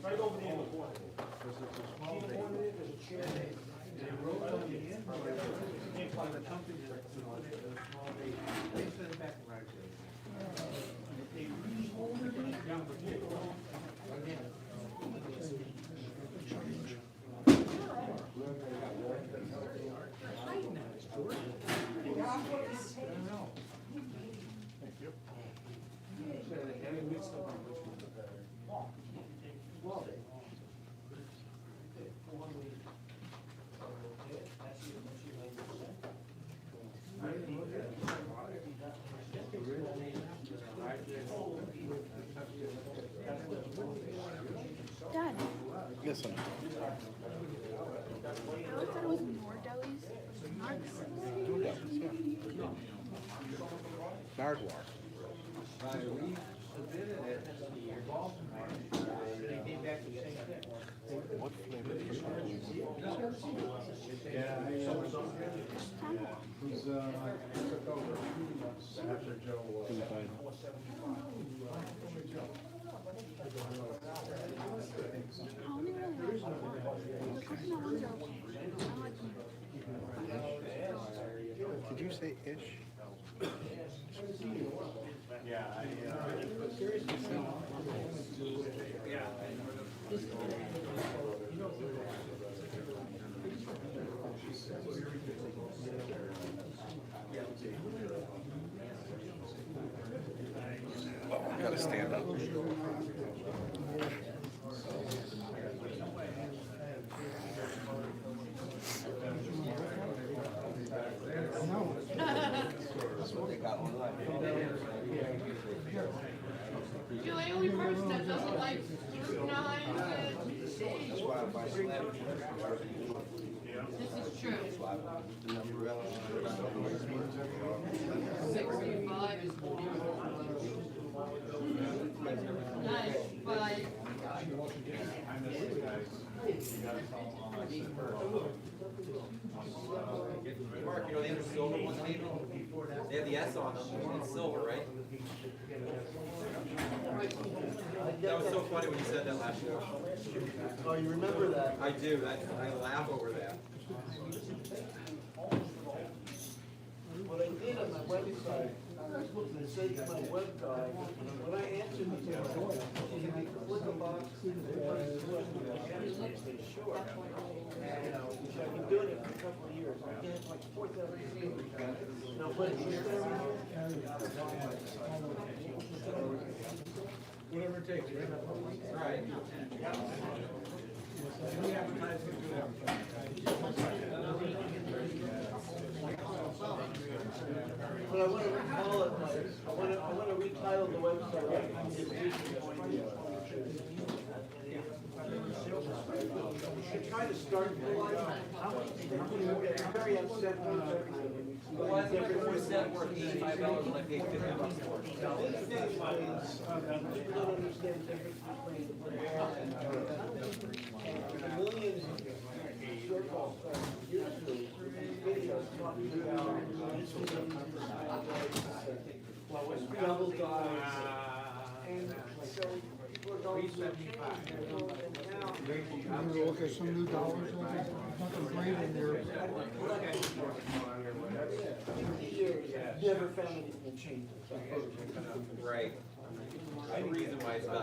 Right over there in the corner. See the corner there, there's a chair. They wrote on the end. Can't find the company. They rehold it down the table. Yes, I'm. I always thought it was Nordelli's. Nardwar. What flavor is it? I only really like the coconut ones are okay. I like them. Did you say ish? Oh, I gotta stand up. You're the only person that doesn't like scrutinize it. This is true. 65 is 41. Nice, but Mark, you know they have the silver ones, maybe? They have the S on them, it's silver, right? That was so funny when you said that last year. Oh, you remember that? I do, I laugh over that. What I did on my website, I was looking to say to my web guy, when I answered the question, can you click a box? Everybody's question, I said, sure. You know, which I've been doing it for a couple of years. I get like 4,000 views. Now, what is this? Whatever it takes, right? Right. But I want to recall it, like, I want to retitle the website. I try to start very upset with everything. Why is it like a set worth $85 and I paid $50 for it? These days, people don't understand the difference between millions of short-haul YouTube videos talking about double dives. And so people are going through a change, and now I'm gonna look at some new dollars, nothing great in there. 50 years, never found anything change. Right. The reason why it's not.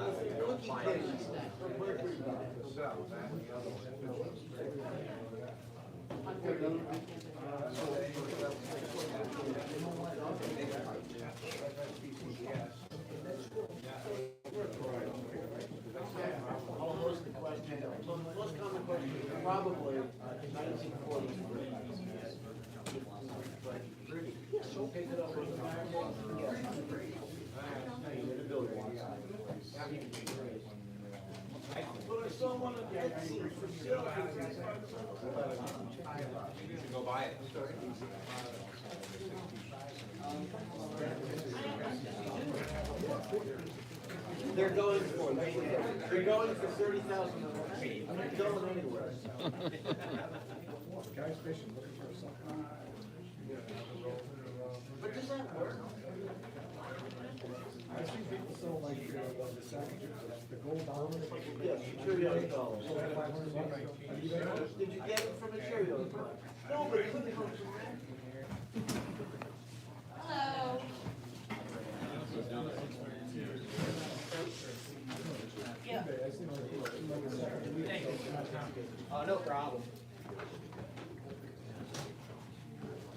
Almost the question, most common question is probably 1940s. So pick it up with the But I saw one of the scenes for sale. You should go buy it. They're going for, they're going for 30,000. They're going anywhere. Guys fishing, looking for something. But does that work? I see people sell like the gold dollars. Yes, Cheerios dollars. $500. Did you get it from a Cheerios box? No, but it couldn't come from hello. Yeah. No problem.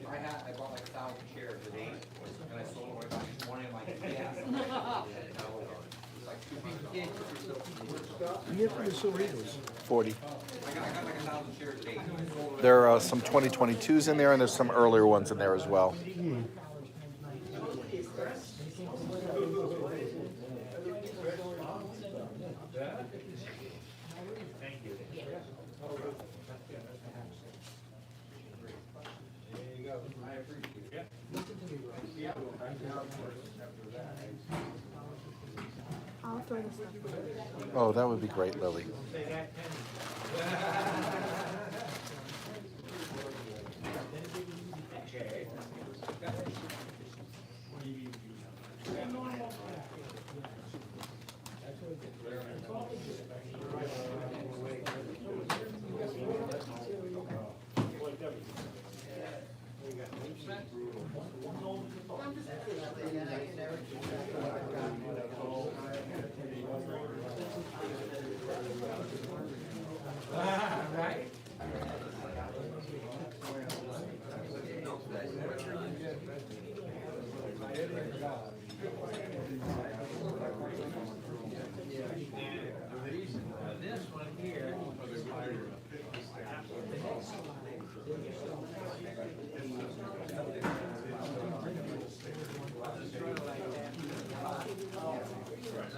I bought like 1,000 shares at 8, and I sold them like this morning. I'm like, yeah. It's like $200. You get for the Cerritos. 40. I got like 1,000 shares at 8. There are some 2022s in there, and there's some earlier ones in there as well. Thank you. I'll throw this stuff. Oh, that would be great, Lily.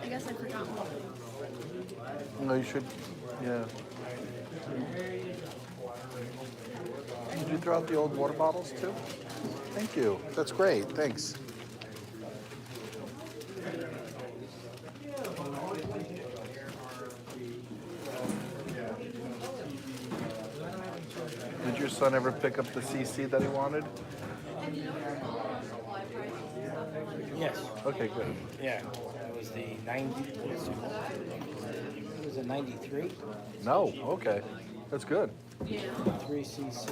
I guess I forgot one. No, you should. Yeah. Did you throw out the old water bottles too? Thank you. That's great. Thanks. Did your son ever pick up the CC that he wanted? And you know your mom supply prices and stuff like that? Yes. Okay, good. Yeah. That was the 90. Was it 93? No, okay. That's good. 3cc.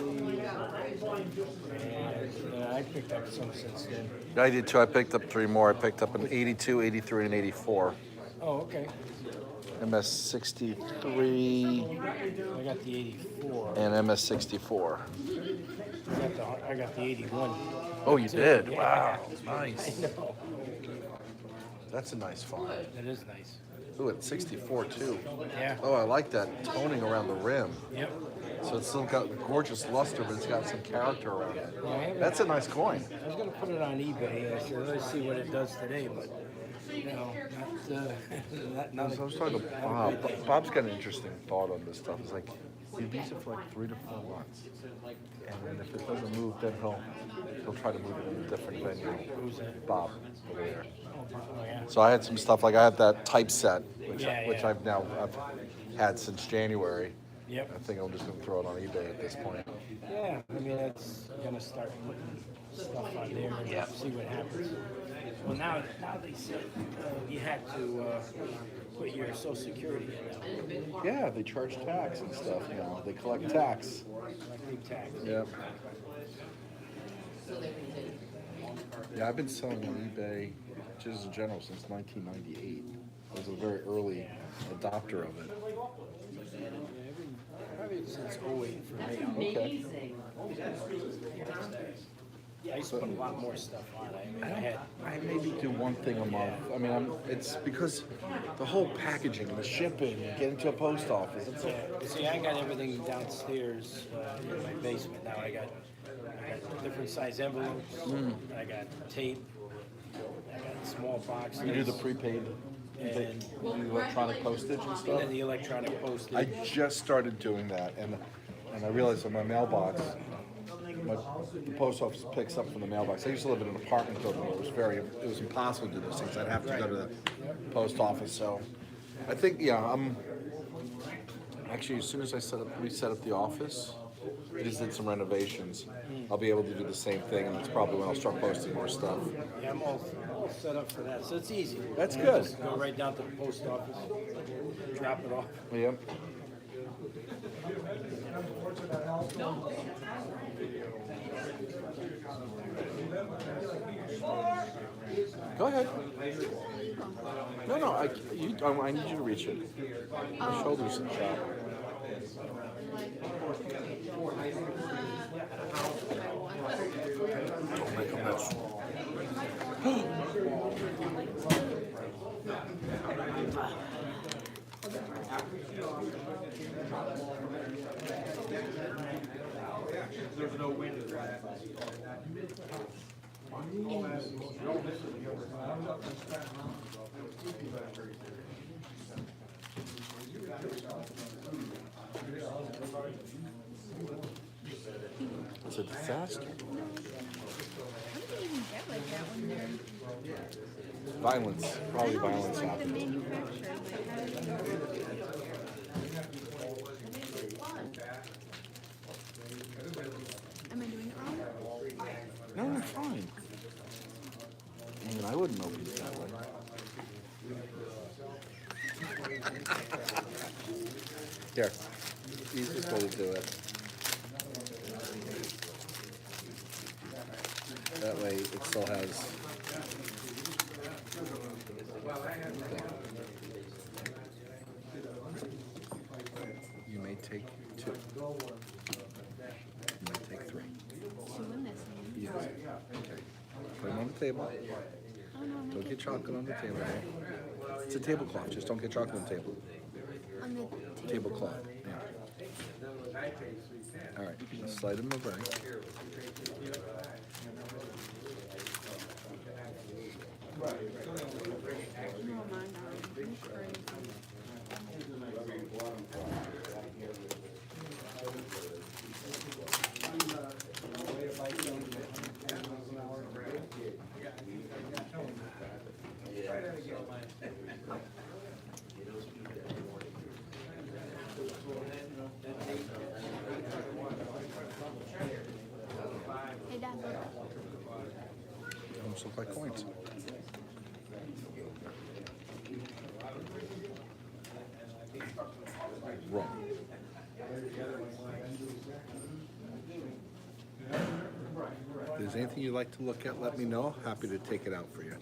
And I picked up some since then. I did too. I picked up 3 more. I picked up an 82, 83, and 84. Oh, okay. MS 63 I got the 84. and MS 64. I got the 81. Oh, you did? Yeah. Wow, nice. I know. That's a nice find. That is nice. Ooh, it's 64 too. Yeah. Oh, I like that toning around the rim. Yep. So it's still got gorgeous luster, but it's got some character around it. Yeah, I haven't- That's a nice coin. I was gonna put it on eBay. I said, let's see what it does today, but you know, not I was talking to Bob. Bob's got an interesting thought on this stuff. It's like, he leaves it for like 3 to 4 months. And then if it doesn't move, then he'll try to move it in a different venue. Who's that? Bob over there. Oh yeah. So I had some stuff, like I had that typeset, which, Yeah, which yeah. I've had since January. Yep. I think I'm just gonna throw it on eBay at this point. Yeah, I mean, that's gonna start putting stuff on there and see what happens. Well, now they said you had to put your Social Security in now. Yeah, they charge tax and stuff now. They collect tax. Like big tax. Yeah. Yeah, I've been selling on eBay just in general since 1998. I was a very early adopter of it. Probably since 08 for me. Okay. I used to put a lot more stuff on it. I mean, I had. I maybe do one thing a month. I mean, it's because the whole packaging and the shipping and getting to a post office. It's Yeah, see, I got everything downstairs in my basement now. I got different size envelopes. I got tape. I got small boxes. you do the prepaid, and, the electronic postage and and stuff. then the electronic postage. I just started doing that, and I realized on my mailbox, the post office picks up from the mailbox. I used to live in an apartment building where it was impossible to do those things. I'd have to go to the post office. So I think, yeah, I'm actually, as soon as we set up the office, we just did some renovations. I'll be able to do the same thing, and that's probably when I'll start posting more stuff. Yeah, I'm all set up for that, so it's easy. That's I good. Just go right down to the post office, drop it off. Yep. Go ahead. No, I need you to reach it. Your shoulders and shot. Don't make a mess. There's no wind. It's a disaster. How do they even get like that when they're? Violence, probably I know, violence just like the happened. manufacturer. Like how do they? Am I doing it wrong? No, you're fine. I mean, I wouldn't open it that way. Here, easiest way to do it. That way it still has. You may take 2. You may take 3. So when this one? Yes. Put them on the table. Oh no, I'm Don't get chocolate on the table. It's a tablecloth. Just don't get chocolate on the table. on the Tablecloth. Yeah. All right. Slide them over. No, mine are. I'm crazy. Hey, Dad. Almost look like coins. Wrong. If there's anything you'd like to look at, let me know. Happy to take it out for you.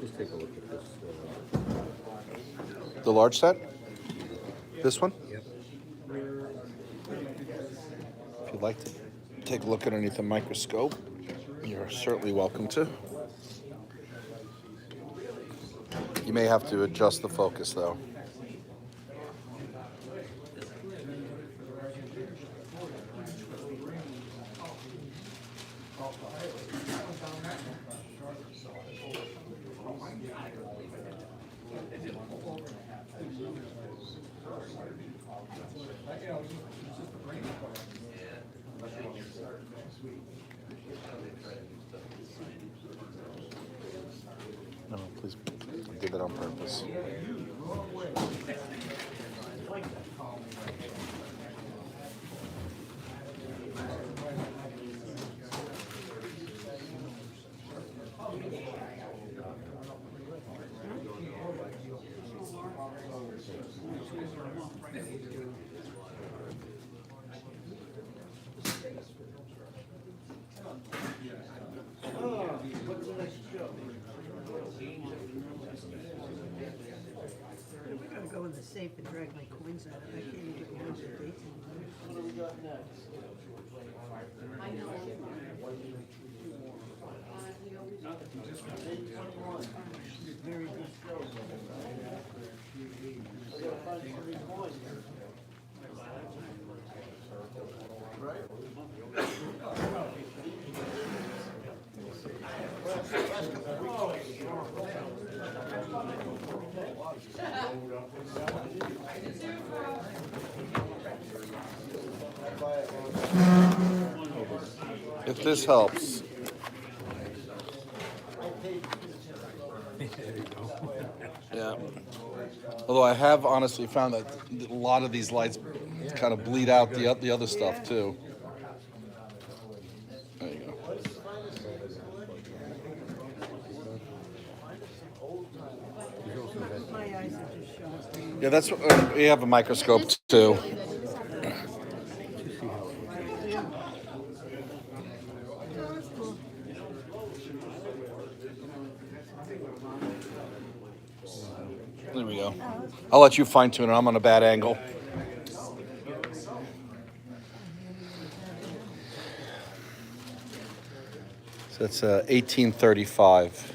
Just take a look at this. The large set? This one? Yep. If you'd like to take a look underneath the microscope, you're certainly welcome to. You may have to adjust the focus though. No, please, I did that on purpose. We're gonna go in the safe and drag my coins out. I can't even get one of the dates anymore. I know. Very good. If this helps. Yeah. Although I have honestly found that a lot of these lights kind of bleed out the other stuff too. There you go. My eyes are just shot. Yeah, that's we have a microscope too. To see how I'll let you fine tune it. I'm on a bad angle. So it's 1835.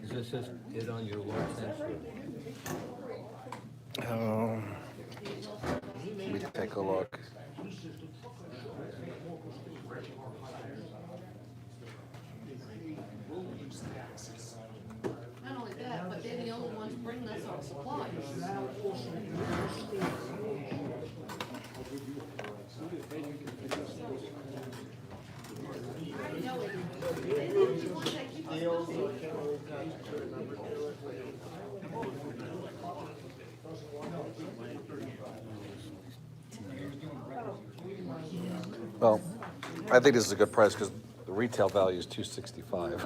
Is this it on your workstation? Let me take a look. Not only that, but they're the only ones bringing us our supplies. Well, I think this is a good price because the retail value is $265.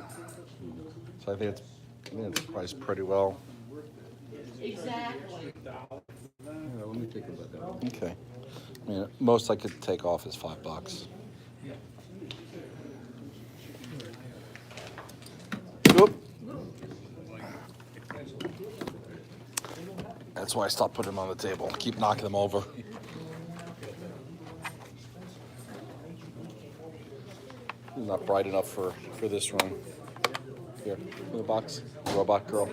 So I think it's priced pretty well. Exactly. Let me take a look at it. Okay. I mean, most I could take off is $5. Oop. That's why I stopped putting them on the table. Keep knocking them over. Not bright enough for this room. Here, in the box, robot girl.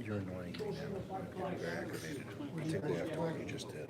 You're annoying me now. I'm getting very aggravated, particularly after what you just did.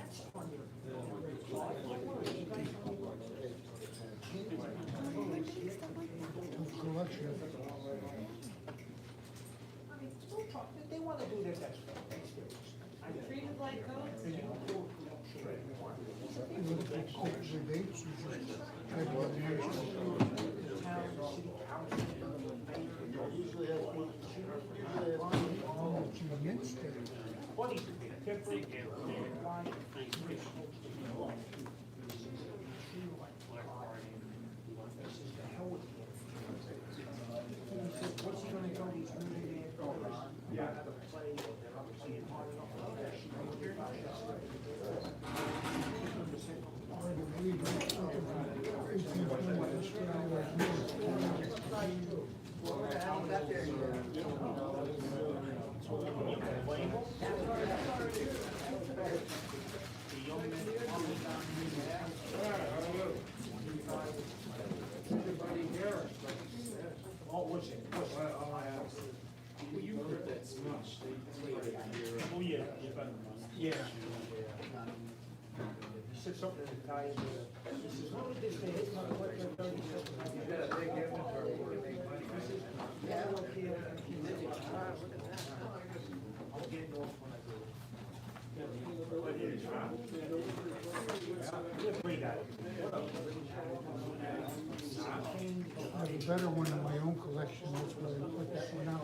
I have a better one in my own collection, that's why I put that one out.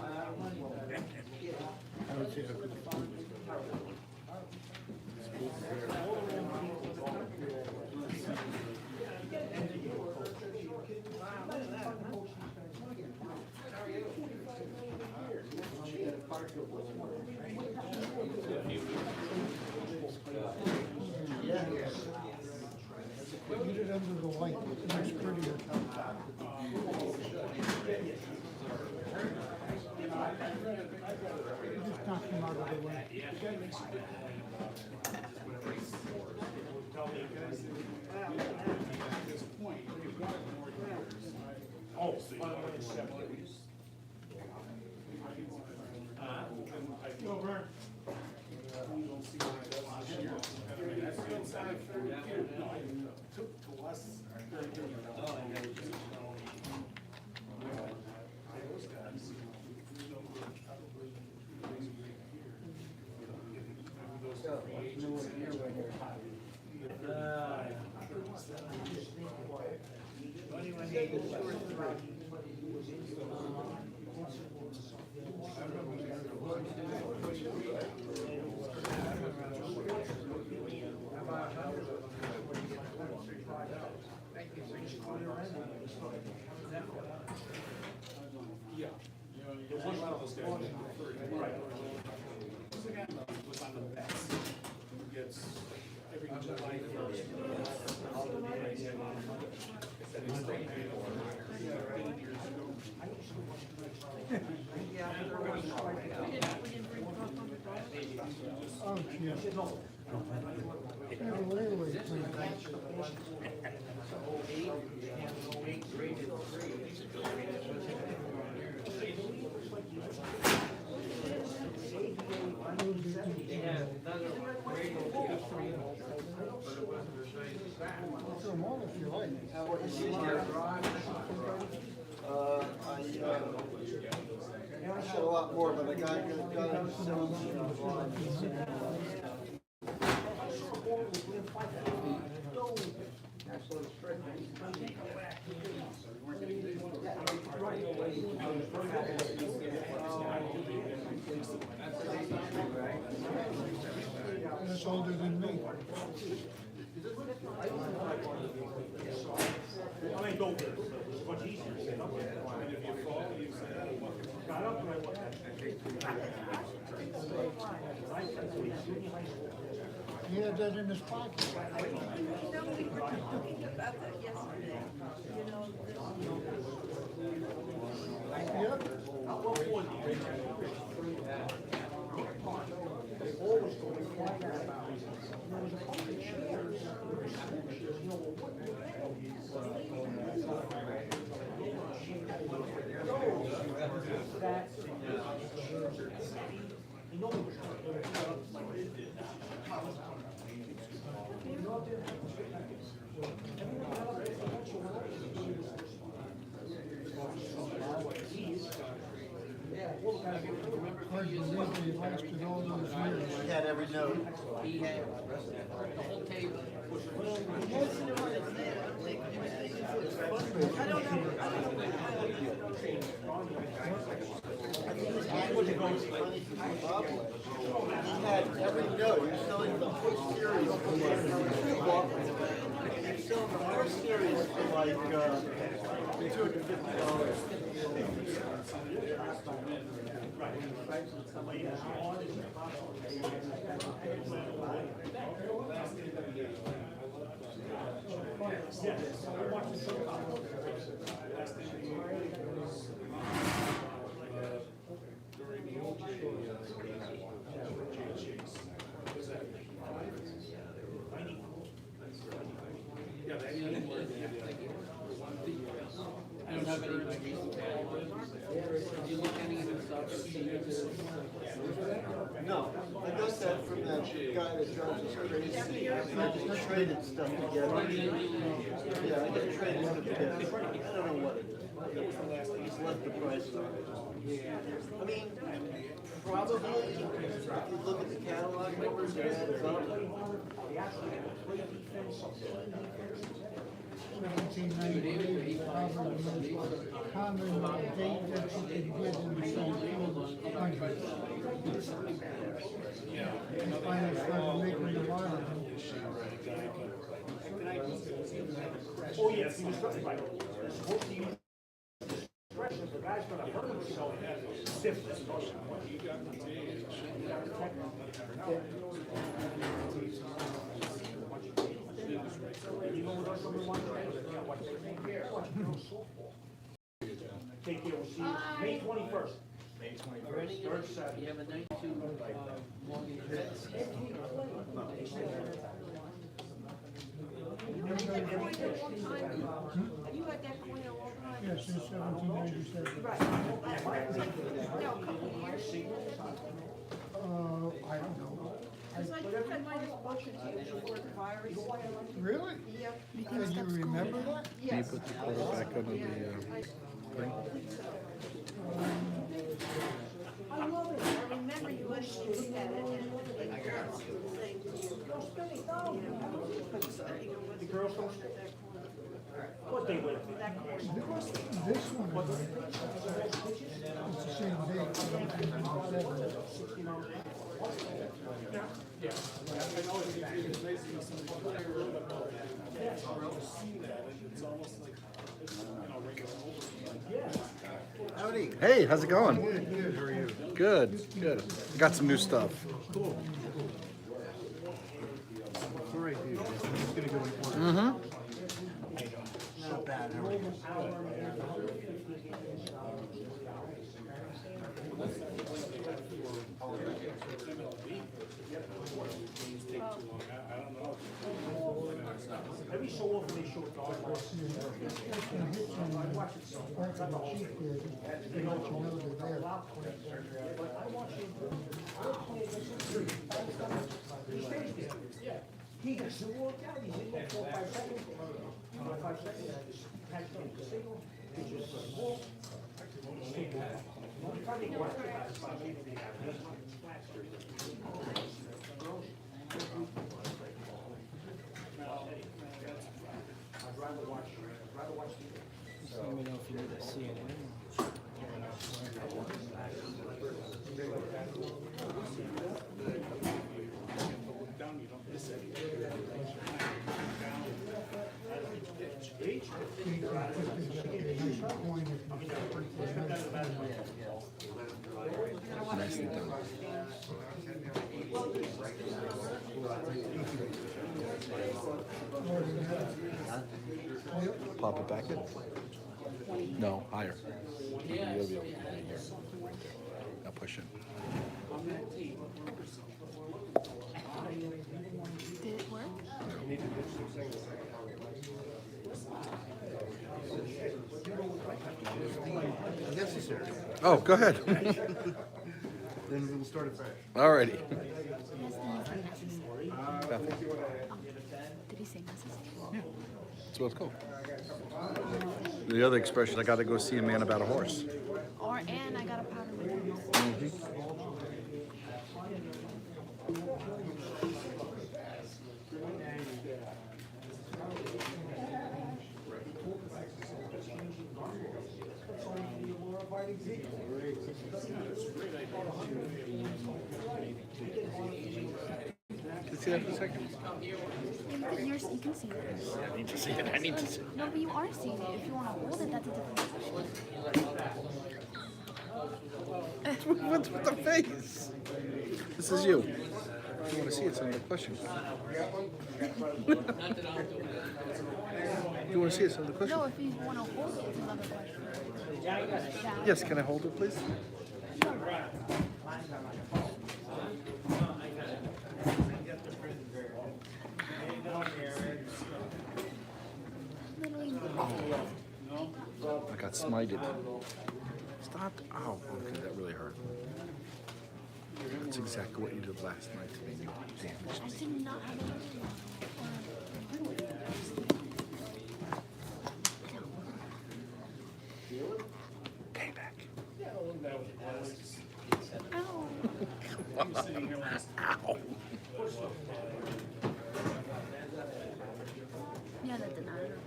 Get it under the light, it looks prettier. Just knock him out of the way. Oh, shit. Wait, Throw them all if you like. I said a lot more, but I got That's older than me. He had that in his pocket. You know, we were talking about that yesterday, you know, Yep. Hard to believe they lasted all those years. He had every note. He had the whole table. He had every note. He was selling the whole series for like he was selling the first series for like $250. No, I got that from that guy that drives us crazy. I just traded stuff together. Yeah, I just traded stuff together. I don't know what it is. I just left the price on it. I mean, probably, if you look at the catalog numbers, it adds up. 1798, probably the most common date that you could get in the 1700s. And finally started making the modern. Oh, yes, he was right. Supposed to use expressions, the guy's gonna hurt himself as stiffness. You know what else? Take care, we'll see you May 21st. May 21st, third Saturday. You have a night to, morning events. You had that coin a long time. You had that coin a long time. Yeah, since 1797. Right. No, a couple of years. I don't know. Because I think I might have spoken to you before the virus. Really? Yeah. Did you remember that? Can you put the quarter back under the thing? I love it. I remember you actually looked at it and saying, you're spending, The girls don't stay. What they wait? This one, it's the same date, 1797. Howdy. Hey, how's it going? Good, good, how are you? Good, good. Got some new stuff. Cool. It's all right, dude. It's gonna go in order. Mm-hmm. Not bad, how are you? Every so often they show dog horses. I watch it so. Part of the chief there, just to let you know they're there. But I watch him. He stays there. Yeah. He gets to walk out, he's in there for 5 seconds. 5 seconds, has done the signal, he just walk. Stay there. Try to go after that, it's about 8 feet. I'd rather watch the. So, let me know if you need to see it. Nicely done. Pop it back in. No, higher. You'll be able to get here. Now push it. Did it work? Necessary. Oh, go ahead. Then we'll start it fresh. Alrighty. Did he say necessary? That's what it's called. The other expression, I gotta go see a man about a horse. Or, and I got a powder with Can you see that for a second? You can see it. I need to see it. I need to see it. No, but you are seeing it. If you want to hold it, that's a different question. What's with the face? This is you. If you want to see it, it's another question. If you want to see it, it's another question. No, if you want to hold it, it's another question. Yeah. Yes, can I hold it, please? I got smited. Stop. Ow. Okay, that really hurt. That's exactly what you did last night to me. You damaged I me. did not have a Payback. Ow. Ow. Yeah, that did not hurt.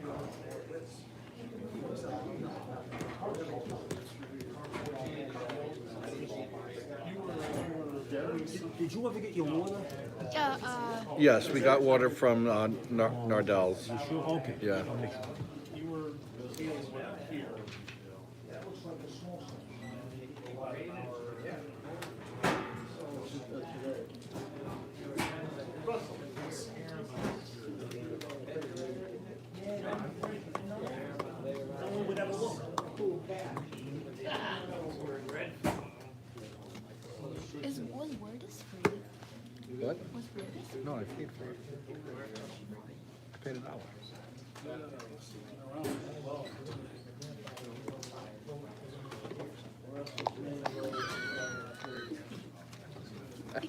Did you ever get your water? Yeah, Yes, we got water from Nardell's. Sure, okay. Yeah. paid for it. I paid $1.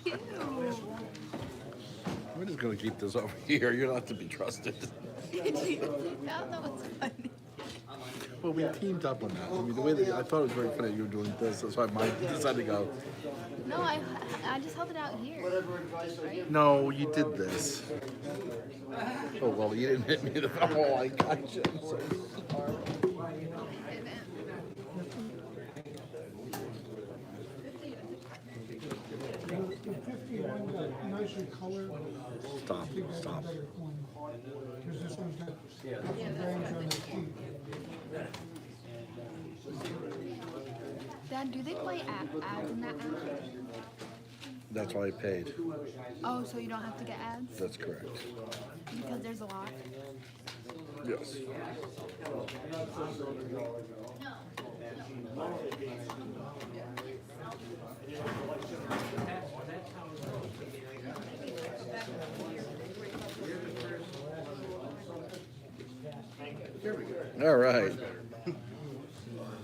Ew. We're just gonna keep this over here. You're not to be trusted. Now that was funny. Well, we teamed up on that. I mean, the way that I thought it was very funny that you were doing this. That's why I decided to go. No, I just held it out here. No, you did this. Oh well, you didn't hit me. Oh, I got you. I'm so sorry. The 51 got nicer color. Stop. I think that's a Stop. better coin. Because this one's got some grains on the cheek. Dad, do they play ads in that app? That's why I paid. Oh, so you don't have to get ads? That's correct. Because there's a lot. Yes. All right.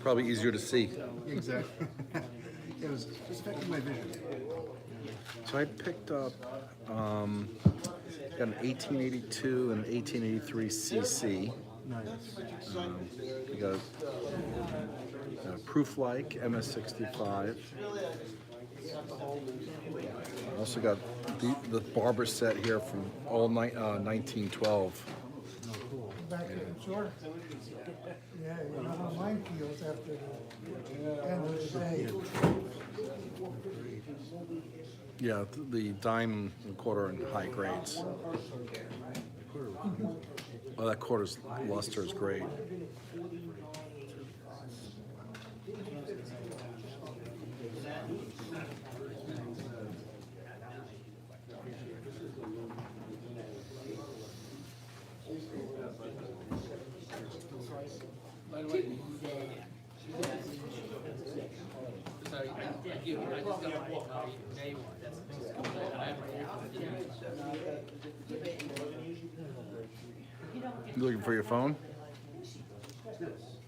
Probably easier to see. Exactly. It was just affecting my vision. So I picked up got an 1882 and an 1883 CC. Nice. We got a Proof-like MS65. I also got the barber set here from all 1912. Back to the sort. Yeah, you know how mine feels after the end of the day. Yeah, the dime and quarter and high grades. Oh, that quarter's luster is great. You looking for your phone?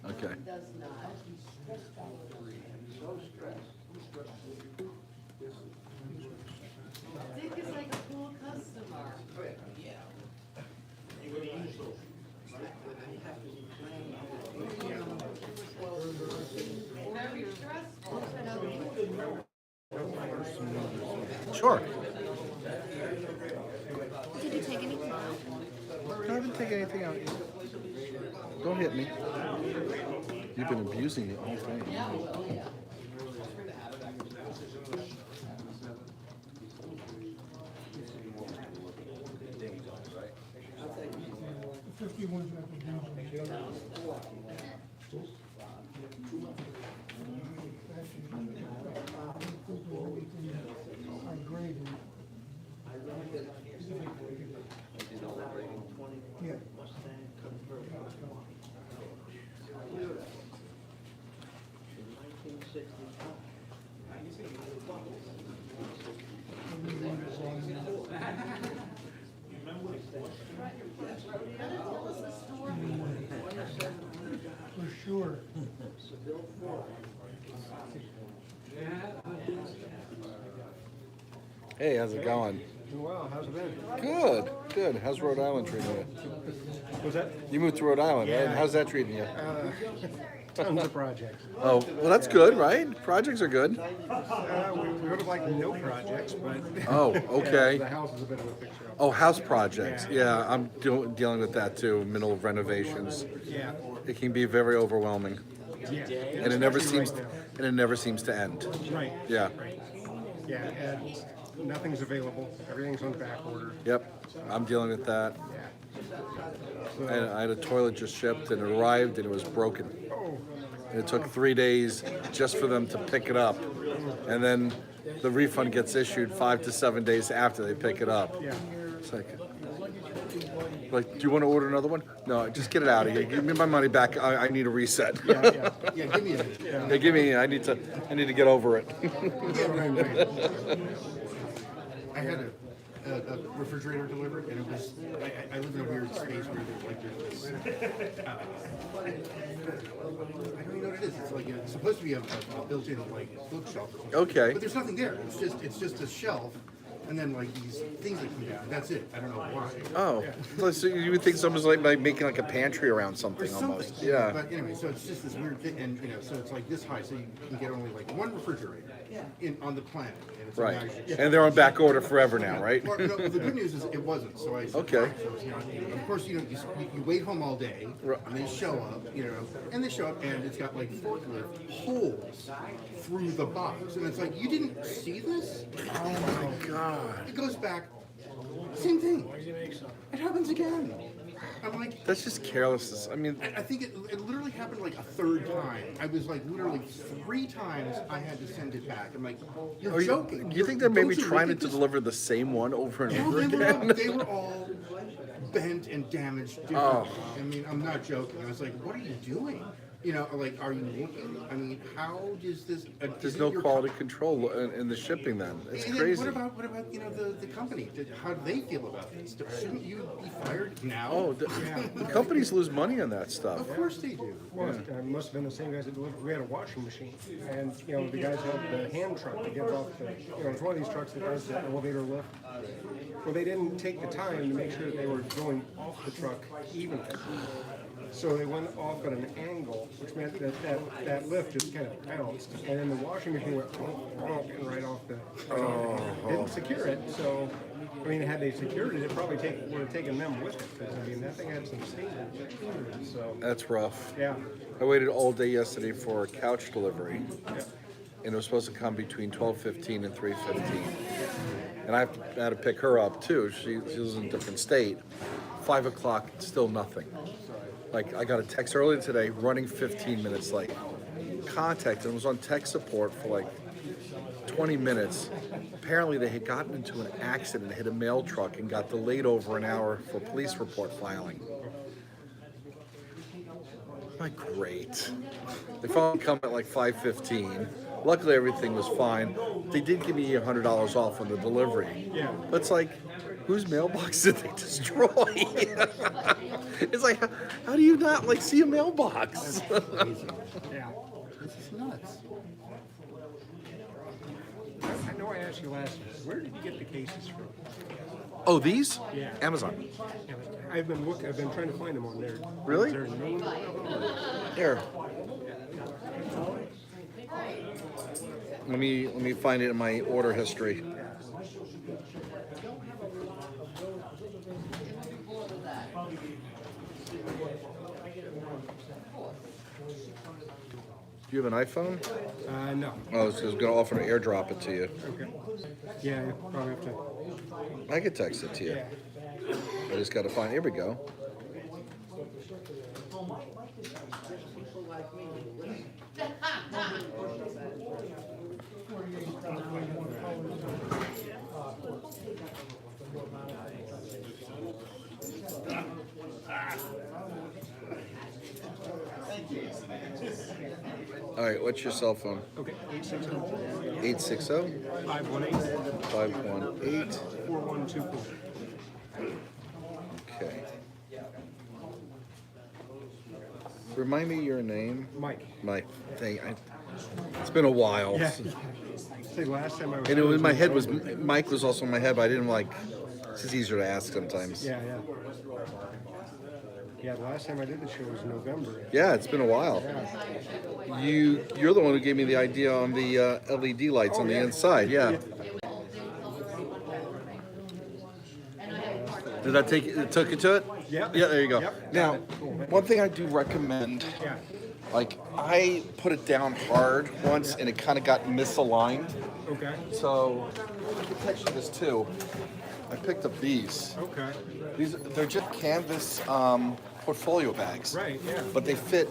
Okay. Dick is like a cool customer. Very stressful. Sure. Did you take anything out? I haven't taken anything out yet. Don't hit me. You've been abusing it all day. 51's got the beans on it. Are graded. Yeah. For sure. Hey, how's it going? Wow, how's it been? Good, good. How's Rhode Island treating you? Was that? You moved to Rhode Island, right? Yeah. How's that treating you? Tons of projects. Oh, well, that's good, right? Projects are good. We would have liked no projects, but Oh, okay. the house is a bit of a fixer-up. Oh, house projects. Yeah, I'm dealing with that too. Middle of renovations. Yeah. It can be very overwhelming, Yeah. and it never Especially seems right and it never seems to end. now. Right. Yeah. Yeah, and nothing's available. Everything's on back order. Yep. I'm dealing with that. So, I had a toilet just shipped and it arrived and it was broken. And it took 3 days just for them to pick it up, and then the refund gets issued 5 to 7 days after they pick it up. yeah. It's like, do you want to order another one? No, just get it out of here. Give me my money back. I need a reset. Yeah, give me a Yeah, give me. I need to get over it. right. I had a refrigerator delivered, and it was. I live in a weird space where there's this. I don't even know what it is. It's like it's supposed to be a built-in like bookshelf. Or something. Okay. But there's nothing there. It's just a shelf, and then like these things that come down. That's it. I don't know why. Oh, so you would think someone's like making like a pantry around something almost. Yeah. But anyway, so it's just this weird thing, and so it's like this high, so you can get only like one refrigerator on the planet. And it's Right. imagined. And they're on back order forever now, right? Well, no, the good news is it wasn't. So I said, Okay. So, of course, you wait home all day, and they show up, and it's got like forklift holes through the box, and it's like you didn't see this. Oh my God. It goes back. Same thing. It happens again. I'm like, That's just carelessness. I mean, I think it literally happened like a third time. I was like literally 3 times I had to send it back. I'm like, you're joking. You think they're maybe Don't you trying look to at this? deliver the same one over and No, over again? they were all bent and damaged differently. I mean, I'm not joking. I was like, what are you doing? Like, are you looking? I mean, how does this? There's no quality control in the shipping then. It's And then crazy. what about the company? How do they feel about this? Shouldn't you be fired now? Oh, the companies lose money on that stuff. Of course they do. Well, it must have been the same guys that delivered. We had a washing machine, and the guys had the hand truck to get off the. It's one of these trucks that does the elevator lift. Well, they didn't take the time to make sure that they were going off the truck evenly. So they went off at an angle, which meant that lift just kind of bounced, and then the washing machine went and right off the. Didn't secure it, so. I mean, had they secured it, it probably would have taken them with it, because I mean that thing had some stains. So. That's rough. Yeah. I waited all day yesterday for a couch delivery, and it was supposed to come between 12:15 and 3:15. And I had to pick her up too. She lives in a different state. 5 o'clock, still nothing. Like, I got a text earlier today, running 15 minutes late. Contacted and was on tech support for like 20 minutes. Apparently they had gotten into an accident, hit a mail truck, and got delayed over an hour for police report filing. I'm like, great. They finally come at like 5:15. Luckily everything was fine. They did give me $100 off on the delivery. Yeah. But it's like, whose mailbox did they destroy? It's like, how do you not like see a mailbox? Yeah. This is nuts. I know I asked you last time. Where did you get the cases from? Oh, these? Yeah. Amazon. Yeah, I've been trying to find them on there. Really? Is there a name? Here. Let me find it in my order history. Do you have an iPhone? No. Oh, I was going to offer to airdrop it to you. Okay. Yeah, you probably have to. I could text it to you. I just got to find. Here we go. All right, what's your cell phone? Okay, 860 860 518 518. 4124. Okay. Remind me your name. Mike. Mike. It's been a while. Yeah. Say last time I was. And it was my head was Mike was also in my head, but I didn't like. It's just easier to ask sometimes. Yeah, yeah. Yeah, the last time I did the show was November. Yeah, it's been a while. You're the one who gave me the idea on the LED lights on the inside. Yeah. Did that take it? Took you to it? Yeah. Yeah. There you go. Yep. Now, one thing I do recommend. Yeah. Like, I put it down hard once and it kind of got misaligned. Okay. So I can text you this too. I picked up these. Okay. They're just canvas portfolio bags. Right, yeah. But they fit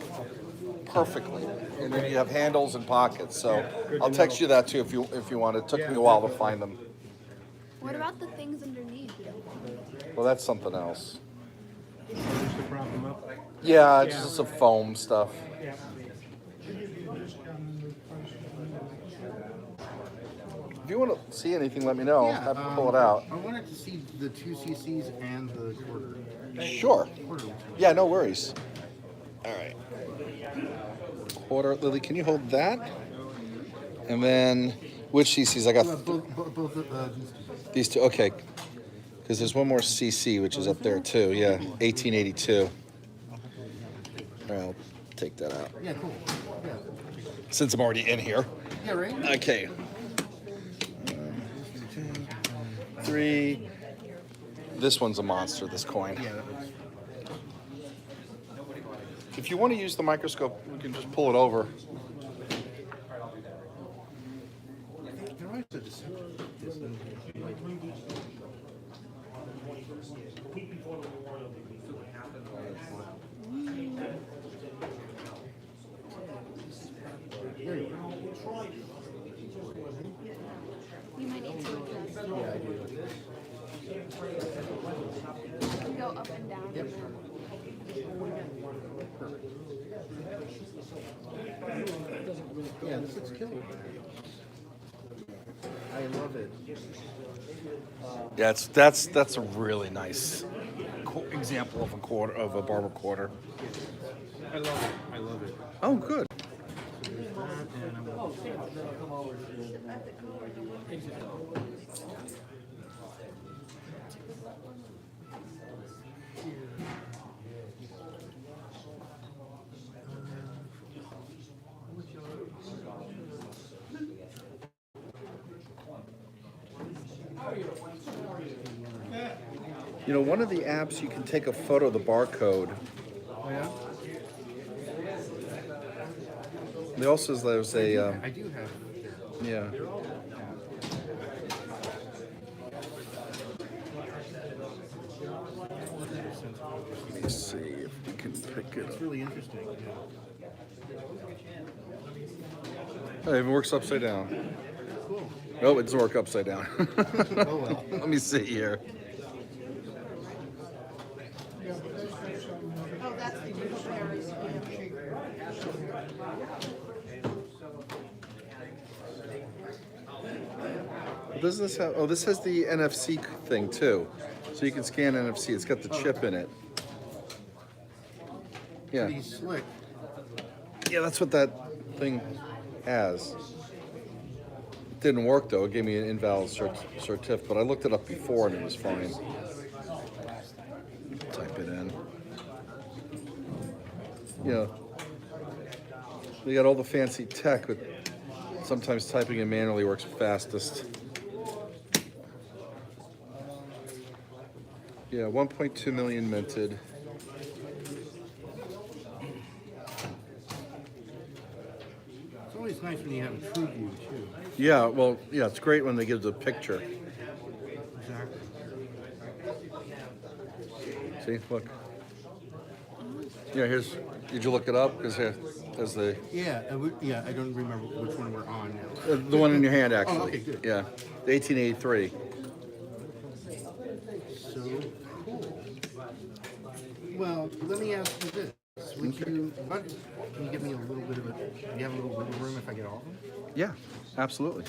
perfectly. And then you have handles and pockets. So good I'll to text know. you that too if you want. It took Yeah, me a while to definitely. find them. What about the things underneath? Well, that's something else. Just to prop them up. Yeah, it's just some foam stuff. Yeah. If you want to see anything, let me know. Yeah, I'll have to pull it out. I wanted to see the 2 cc's and the quarter. Sure. Yeah, no worries. All right. Quarter, Lily, can you hold that? And then, which CCs? I got Both these two. Okay. Because there's one more CC, which is up there too. Yeah, 1882. All right, I'll take that out. yeah, cool. Yeah. Since I'm already in here. Yeah, right? Okay. 3. This one's a monster, this coin. Yeah, that was. If you want to use the microscope, we can just pull it over. They're always so deceptive. You might need to adjust. Go up and down. Yep. Yeah, this looks killer. I love it. Yeah, that's a really nice example of a barber quarter. I love it. I love it. Oh, good. You know, one of the apps you can take a photo of the barcode. Oh, yeah? They also there's a I do have it there. yeah. Let's see if we can pick it It's up. really interesting. Oh, it even works upside down. Cool. Oh, it doesn't work upside down. Oh, well. Let me see here. Oh, that's the blueberries. Doesn't this have? Oh, this has the NFC thing too, so you can scan NFC. It's got the chip in it. Yeah, Pretty slick. yeah, that's what that thing has. It didn't work though. It gave me an invalid certif, but I looked it up before and it was fine. Type it in. Yeah, they got all the fancy tech, but sometimes typing it manually works fastest. Yeah, 1.2 million minted. It's always nice when you have a true view, too. Yeah, well, yeah, it's great when they give the picture. Exactly. See, look. Yeah, here's. Did you look it up? Because there's the Yeah, I don't remember which one we're on now. the one in your hand actually. Oh, okay, good. Yeah, the 1883. So cool. Well, let me ask you this. Can you give me a little bit of a, do you have a little wiggle room if I get all of them? Yeah, absolutely.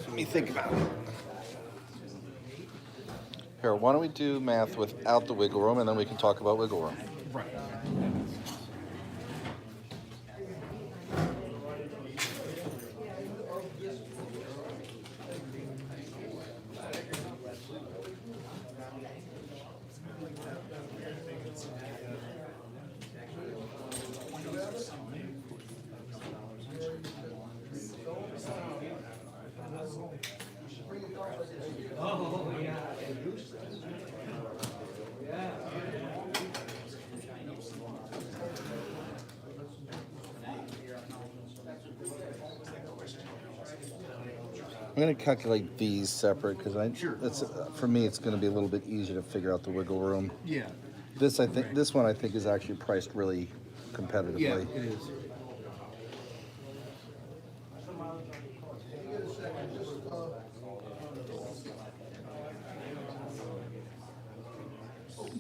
Let me think about it. Here, why don't we do math without the wiggle room, and then we can talk about wiggle room. Right. I'm going to calculate these separate because for me it's going to be a little bit easier to figure out the wiggle room. Yeah. This one I think is actually priced really competitively. Yeah, it is.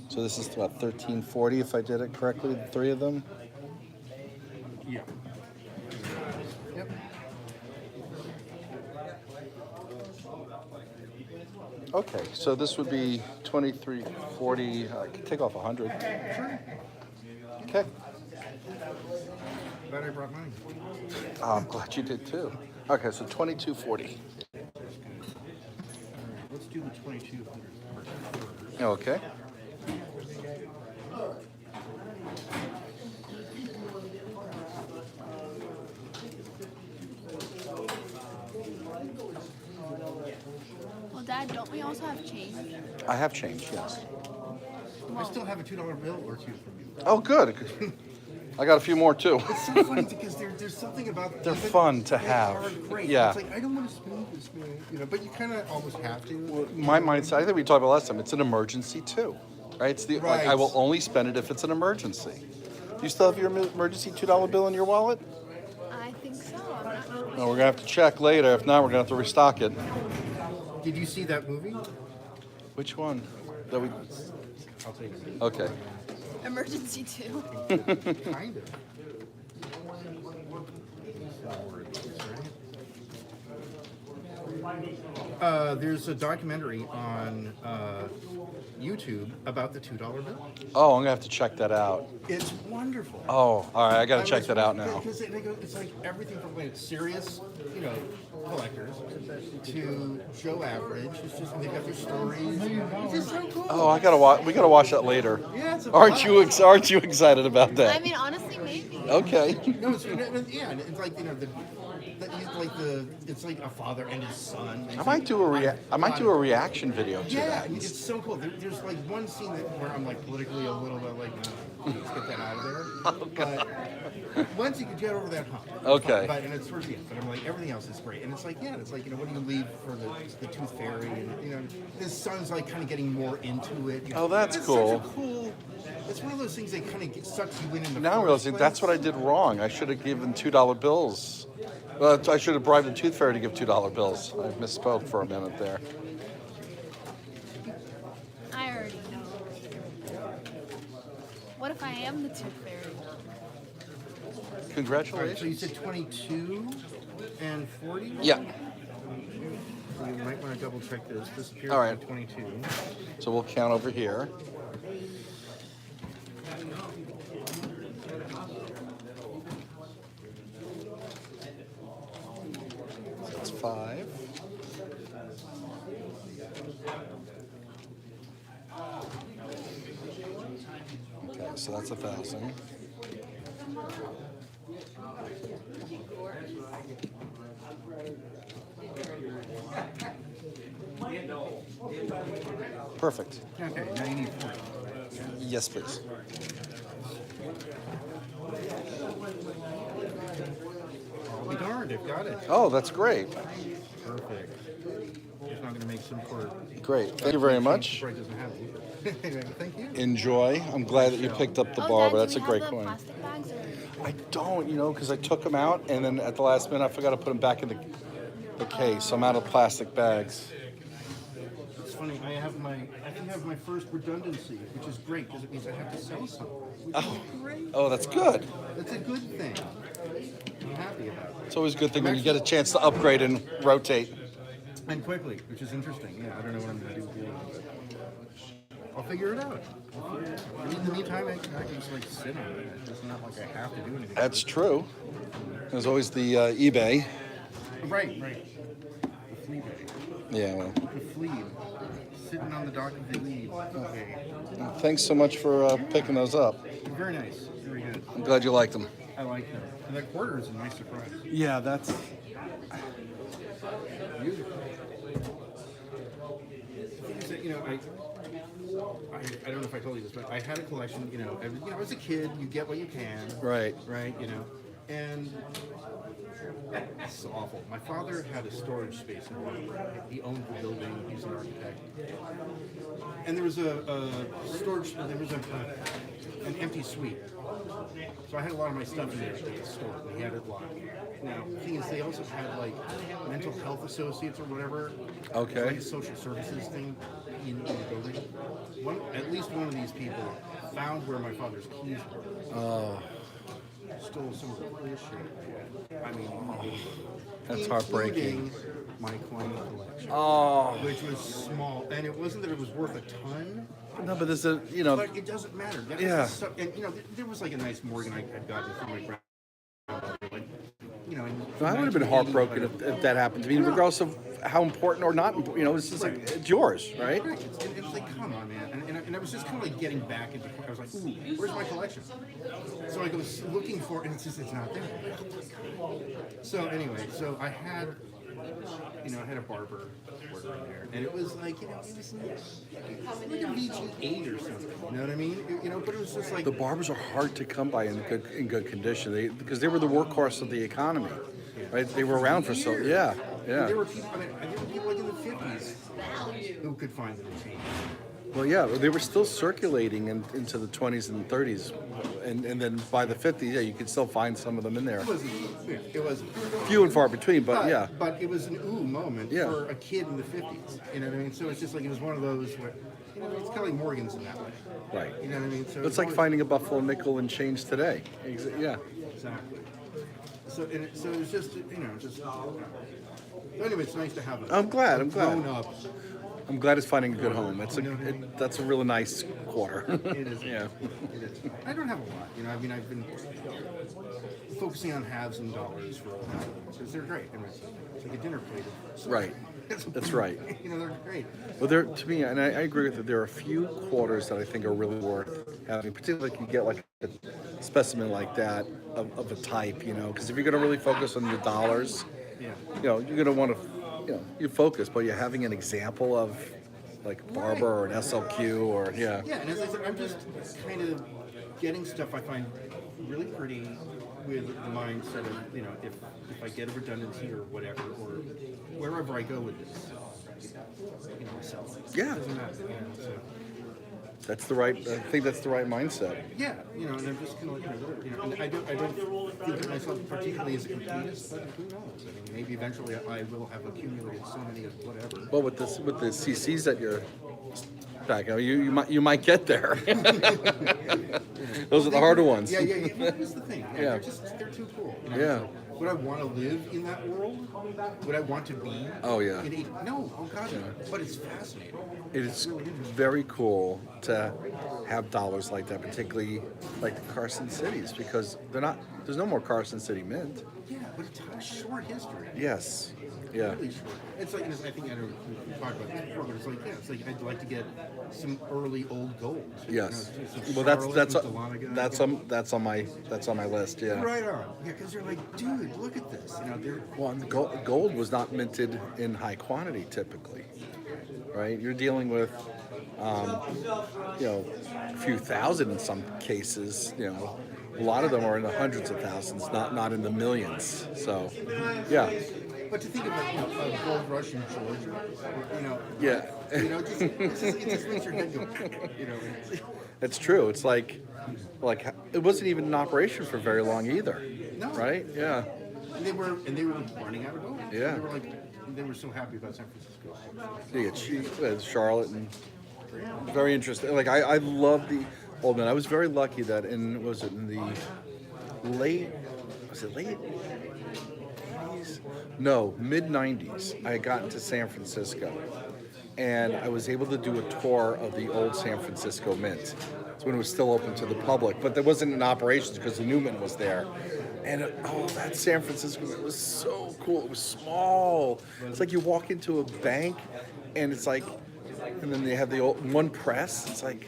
So this is about $13.40 if I did it correctly, the three of them. Yeah. Yep. Okay, so this would be 2340. I can take off 100. Okay. Glad I brought mine. Oh, I'm glad you did too. Okay, so 2240. Let's do the 2200. Okay. Well, Dad, don't we also have change? I have changed, yes. I still have a $2 bill or two from you. Oh, good. I got a few more too. It's so funny because there's something about They're even- fun to they have. are great. Yeah. It's like I don't want to spend this money, but you kind of almost have to. My mindset, I think we talked about last time, it's an emergency too, right? It's the like, I Right. will only spend it if it's an emergency. You still have your emergency $2 bill in your wallet? I think so. I'm not sure. No, we're gonna have to check later. If not, we're gonna have to restock it. Did you see that movie? Which one? That we? I'll take it. Okay. Emergency too. Kind of. There's a documentary on YouTube about the $2 bill. Oh, I'm gonna have to check that out. It's wonderful. Oh, all right. I gotta check that out now. Because it's like everything from like serious, collectors to Joe Average. It's just they got their stories. It's just so cool. Oh, I gotta watch. We gotta watch that later. Yeah, it's a Aren't you excited about that? I mean, honestly, maybe. Okay. No, it's like it's like a father and his son. I might do a reaction video to Yeah, that. it's so cool. There's like one scene where I'm like politically a little bit like, no, let's get that out of there. But once you can get over that hump. Okay. But and it's towards the end. But I'm like, everything else is great. And it's like, what do you leave for the Tooth Fairy? And his son's like kind of getting more into it. Oh, that's it's cool. Such a cool. It's one of those things that kind of sucks you in the Now I'm first realizing place. that's what I did wrong. I should have given $2 bills. Well, I should have bribed the Tooth Fairy to give $2 bills. I misspoke for a minute there. I already know. What if I am the Tooth Fairy? All right, Congratulations. so you said 22 and 40? Yeah. So you might want to double check this. This appears All to right. be 22. So we'll count over here. That's 5. Okay, so that's 1,000. Perfect. Okay, now you need 40. Yes, please. I'll be darned, I've got it. Oh, that's great. Perfect. Just not going to make some poor Great. Thank you very much. Troy doesn't have it. Thank you. Enjoy. I'm glad that you picked up the Oh, bar, Dad, but do that's a we great have the coin. plastic bags or? I don't, because I took them out and then at the last minute I forgot to put them back in the case. So I'm out of plastic bags. It's funny, I can have my first redundancy, which is great because it means I have to sell some. Which Oh. is great. Oh, that's good. That's a good thing. I'm happy about it. It's always a good thing when you get a chance to upgrade and rotate. And quickly, which is interesting. Yeah, I don't know what I'm going to do with the other one, but I'll figure it out. In the meantime, I can just like sit on it. It's not like I have to do anything. That's true. There's always the eBay. Right. The flea bag. Yeah, well, The flea. Sitting on the dock of the lead. Okay. thanks so much for picking those up. Very nice. Very good. I'm glad you liked them. I like them. And that quarter is a nice surprise. Yeah, that's... Beautiful. The thing is that, I don't know if I told you this, but I had a collection, as a kid, you get what you can. Right. Right, and it's so awful. My father had a storage space in Warren. He owned the building, he's an architect. And there was an empty suite. So I had a lot of my stuff in there at the store. He had it locked. Now, the thing is, they also had like mental health associates or whatever. Okay. Like a social services thing in the building. At least one of these people found where my father's keys were. Oh. stole some of the cool shit. I mean, That's heartbreaking. including my coin collection, Oh. which was small, and it wasn't that it was worth a ton. No, but there's a, you know, But it doesn't matter. That Yeah. was and, there was like a nice Morgan I had gotten from my grandmother, like, I would have been heartbroken if that happened to me, regardless of how important or not. It's just like it's yours, right? Right. It's like, come on, man. And I was just kind of like getting back into. I was like, ooh, where's my collection? So I was looking for it, and it's not there. So anyway, so I had, I had a barber order in there, and it was like, it was like a VG8 or something. You know what I mean? But it was just like The barbers are hard to come by in good condition. Because they were the workhorse of the economy, right? They were around for so yeah. There were people. There were people like in the 50s who could find them cheap. Well, yeah, they were still circulating into the 20s and 30s, and then by the 50s, yeah, you could still find some of them in there. It wasn't. Few and far between, but yeah. But it was an ooh moment Yeah. for a kid in the 50s. You know what I mean? So it's just like it was one of those where, it's kind of like Morgan's in that way. Right. You know what I mean? So It's like finding a Buffalo nickel and change today. Yeah. Exactly. So it was just just. But anyway, it's nice to have I'm glad. grown up. I'm glad it's finding a good home. That's a really nice quarter. It is. Yeah. It is. I don't have a lot. I've been focusing on halves and dollars for a while because they're great. It's like a dinner plate. Right. That's right. They're great. Well, to me, and I agree with it, there are a few quarters that I think are really worth having, particularly if you get like a specimen like that of a type, because if you're going to really focus on your dollars, you're going to want to, you focus, but you're having an example of like Barber or an SLQ or, Yeah, and as I said, I'm just kind of getting stuff I find really pretty with the mindset of, if I get a redundancy or whatever, or wherever I go with this, sell it. Yeah. It doesn't matter, so. I think that's the right mindset. Yeah, and I'm just kind of like, whatever, and I don't think of myself particularly as a completist, but who knows? Maybe eventually I will have accumulated so many of whatever. Well, with the CCs that you're back, you might get there. Those are the harder ones. Yeah. That was the thing. Yeah. They're too cool. Yeah. Would I want to live in that world? Would I want to be? Oh, yeah. No. Oh God. No. But it's fascinating. It is very cool to have dollars like that, particularly like the Carson Cities, because there's no more Carson City Mint. Yeah, but it's a short history. Yes. Yeah. Really short. It's like, I think I know we talked about this before, but it's like I'd like to get some early old gold. Yes. Some Well, Charlotte, that's some Dahlonega. that's on my list. Yeah. Right on. Yeah, because they're like, dude, look at this. Well, and gold was not minted in high quantity typically, right? You're dealing with, a few thousand in some cases. A lot of them are in the hundreds of thousands, not in the millions. So, yeah. But to think of a gold rush in Georgia, Yeah. it just makes your head go, It's true. It's like it wasn't even in operation for very long either. No. Right? Yeah. And they were running out of gold. Yeah. They were so happy about San Francisco. You get Charlotte and very interesting. Like I love the old man. I was very lucky that in the late 80s? No, mid 90s. I had gotten to San Francisco, and I was able to do a tour of the old San Francisco Mint. It's when it was still open to the public, but there wasn't in operations because the new mint was there. And that San Francisco Mint was so cool. It was small. It's like you walk into a bank, and it's like, and then they have the old one press. It's like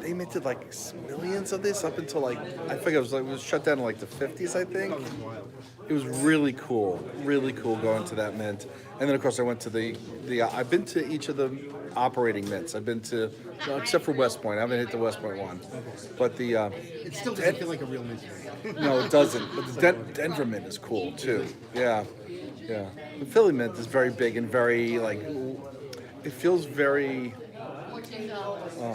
they minted like millions of this up until I think it was shut down in like the 50s, I think. It was really cool going to that mint. And then of course I went to I've been to each of the operating mints. I've been to, except for West Point. I haven't hit the West Point one. But it still doesn't feel like a real mint. No, it doesn't. But the Denver mint is cool too. Yeah. The Philly mint is very big and very it feels very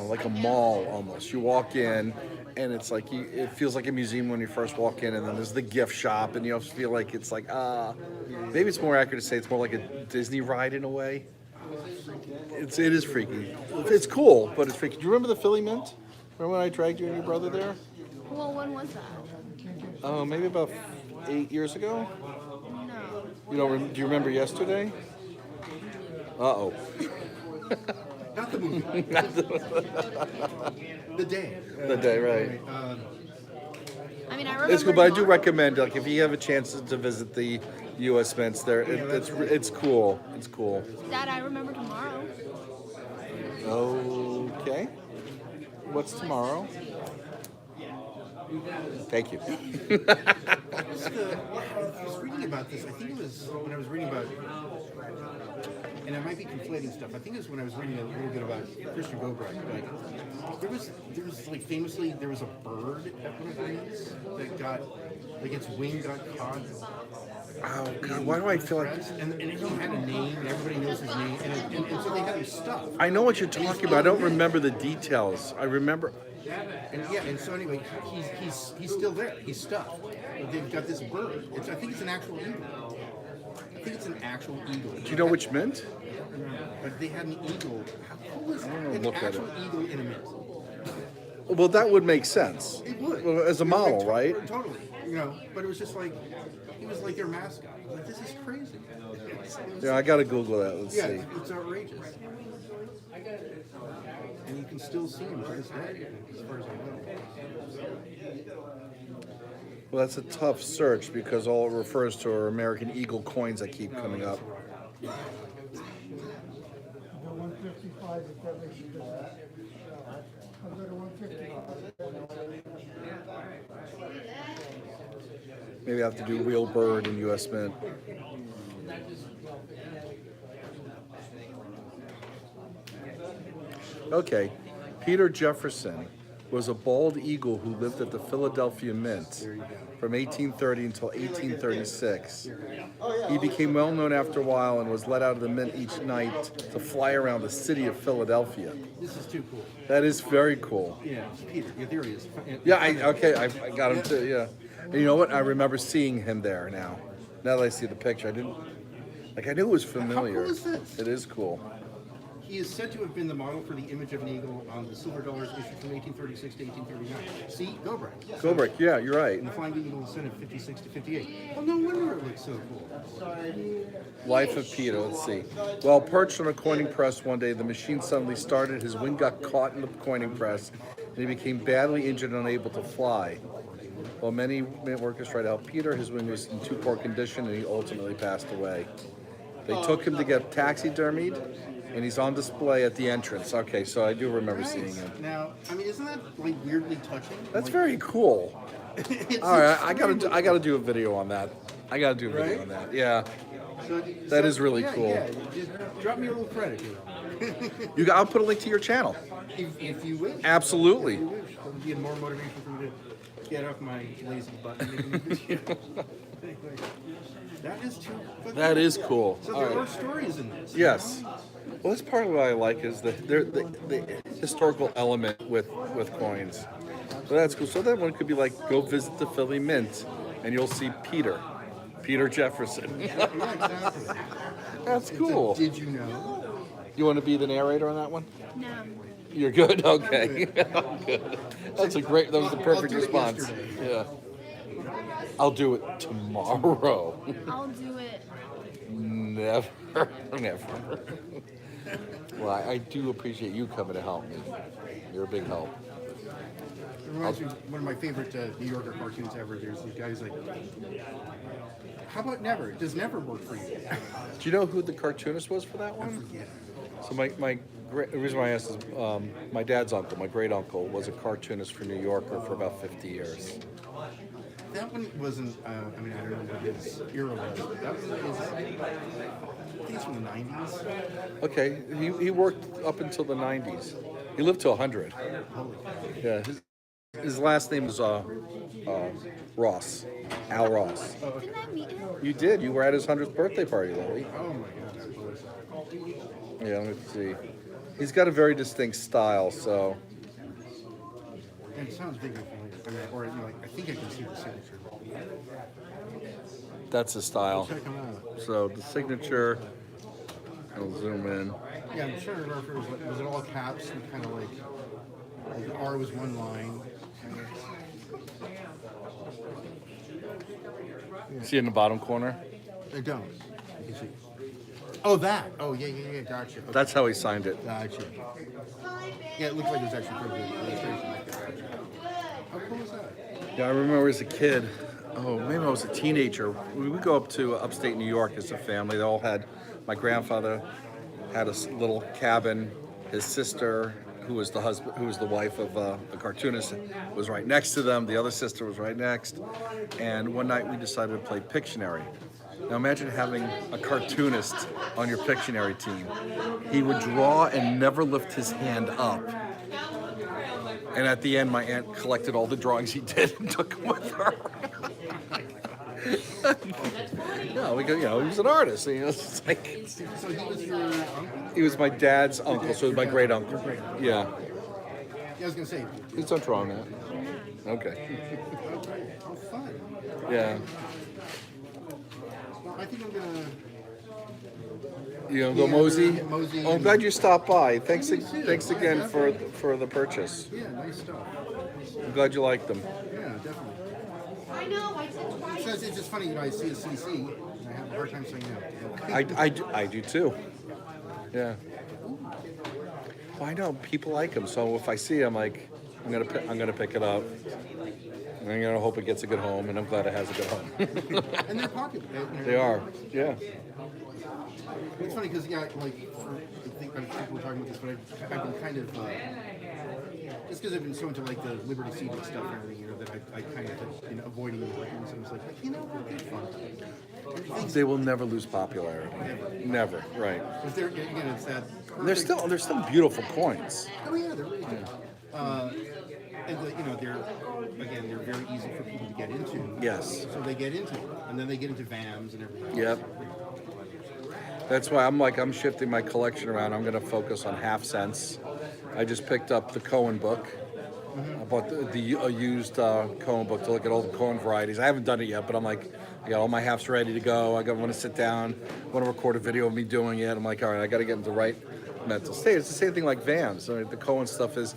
like a mall almost. You walk in, and it's like it feels like a museum when you first walk in, and then there's the gift shop, and you also feel like it's like maybe it's more accurate to say it's more like a Disney ride in a way. It is freaky. It's cool, but it's freaky. Do you remember the Philly Mint? Remember when I dragged you and your brother there? Well, when was that? Oh, maybe about 8 years ago. No. You don't? Do you remember yesterday? Uh-oh. Not the movie. The day. The day, right? I mean, I remember. It's cool, but I do tomorrow. recommend, like, if you have a chance to visit the U.S. Mints, there, it's cool. It's cool. Dad, I remember tomorrow. Okay. What's tomorrow? Thank you. I was reading about this. I think it was when I was reading about, and I might be conflating stuff. I think it was when I was reading a little bit about Christian Gobrecht. Like, there was like famously there was a bird at one of these that got like its wing got caught. Oh God, why do I feel like? And he had a name, and everybody knows his name, and so they had his stuff. I know what you're talking about. I don't remember the details. I remember. And so anyway, he's still there. He's stuffed. But they've got this bird. I think it's an actual eagle. I think it's an actual eagle. Do you know which mint? But they had an eagle. How cool is that? An look at actual eagle in a mint. Well, that would make sense. It would. Well, as a model, right? Totally. You know, but it was just like he was like their mascot. I was like, this is crazy. Yeah, I gotta Google that. Let's Yeah, see. it's outrageous. And you can still see him to this day, as far as I know. Well, that's a tough search because all it refers to are American Eagle coins that keep coming up. The 155, if that makes you different. I'll go to 155. Maybe I have to do real bird in U.S. Mint. Okay, Peter Jefferson was a bald eagle who lived at the Philadelphia Mint from 1830 until 1836. He became well known after a while and was let out of the mint each night to fly around the city of Philadelphia. This is too cool. That is very cool. Yeah, Peter. Yeah, there he is. Yeah, I got him too. Yeah, and you know what? I remember seeing him there now. Now that I see the picture, I didn't. Like I knew it was familiar. How cool is this? It is cool. He is said to have been the model for the image of an eagle on the silver dollars issued from 1836 to 1839. See, Gobrecht. Gobrecht, yeah, you're right. And the Flying Eagle was sent in 56 to 58. Well, no wonder it looks so cool. Life of Peter, let's see. While perched on a coining press one day, the machine suddenly started, his wing got caught in the coining press, and he became badly injured and unable to fly. While many mint workers tried to help Peter, his wing was in too poor condition, and he ultimately passed away. They took him to get taxidermied, and he's on display at the entrance. Okay, so I do remember seeing him. Now, I mean, isn't that like weirdly touching? That's very cool. All right, I gotta do a video on that. I gotta do a video on that. Yeah, that is really cool. Yeah, just drop me a little credit. I'll put a link to your channel. If you wish. Absolutely. If you wish. That would be more motivation for me to get off my lazy butt. That is too. That is cool. So All there right. are stories in this. Yes. Well, that's part of what I like is the historical element with coins. So that's cool. So that one could be like, go visit the Philly Mint, and you'll see Peter Jefferson. Yeah, exactly. That's cool. Did you know? You want to be the narrator on that one? No. You're good. Okay. Good. That's a great. That was the perfect I'll do it response. yesterday. Yeah. I'll do it tomorrow. I'll do it. Never. Well, I do appreciate you coming to help me. You're a big help. It reminds me of one of my favorite New Yorker cartoons ever. There's these guys like, how about never? Does never work for you? Do you know who the cartoonist was for that one? Yeah. So the reason why I asked is my dad's uncle, my great uncle, was a cartoonist for New Yorker for about 50 years. That one wasn't, I mean, I don't know what his era was, but that was, I think it's from the 90s. Okay, he worked up until the 90s. He lived to 100. Holy cow. Yeah, his last name was Ross, Al Ross. Didn't I meet him? You did. You were at his 100th birthday party, Lily. Oh my God, that was Yeah, let me see. He's got a very distinct style, so. and it sounds vaguely familiar. I mean, or like, I think I can see the signature. That's his style. Check him out. So the signature, I'll zoom in. Yeah, I'm trying to remember if it was it all caps and kind of like the R was one line. See in the bottom corner? I don't. You see. Oh, that. Oh, yeah. Gotcha. Okay. That's how he signed it. Gotcha. Yeah, it looks like it was actually pretty good illustration. How cool is that? Yeah, I remember as a kid, oh, maybe I was a teenager. We would go up to upstate New York as a family. They all had, my grandfather had a little cabin. His sister, who was the wife of a cartoonist, was right next to them. The other sister was right next. And one night we decided to play Pictionary. Now imagine having a cartoonist on your Pictionary team. He would draw and never lift his hand up. And at the end, my aunt collected all the drawings he did and took them with her. No, he was an artist. It's like, So he was your uncle? he was my dad's uncle, so he was my great uncle. Yeah. Yeah, I was gonna say. Please don't draw on that. Okay. How fun. Yeah. I think I'm gonna. You gonna go mosey? Mosey Oh, I'm and- glad you stopped by. Thanks Me too. again for the purchase. Yeah, nice stuff. I'm glad you liked them. Yeah, definitely. I know, I said twice. It's just funny, I see a CC, and I have a hard time saying no. I do too. Yeah. Well, I know people like them, so if I see them, like, I'm gonna pick it up. I'm gonna hope it gets a good home, and I'm glad it has a good home. And they're popular. They are. Yeah. It's funny because, yeah, like, I think people were talking about this, but I've been kind of, just because I've been so into, like, the Liberty Seeded stuff and everything, that I kind of have been avoiding them. And so I was like, they're fun. They will never lose popularity. Never. Right. But they're, again, it's that They're still beautiful coins. Oh, yeah, they're really good. And, they're very easy for people to get into. Yes. So they get into it. And then they get into VAMs and everything. Yep. That's why I'm shifting my collection around. I'm going to focus on half cents. I just picked up the Cohen book. I bought the used Cohen book to look at all the Cohen varieties. I haven't done it yet, but I'm like, I got all my halves ready to go. Want to sit down, want to record a video of me doing it. I'm like, all right, I got to get into the right mental state. It's the same thing like VAMs. I mean, the Cohen stuff is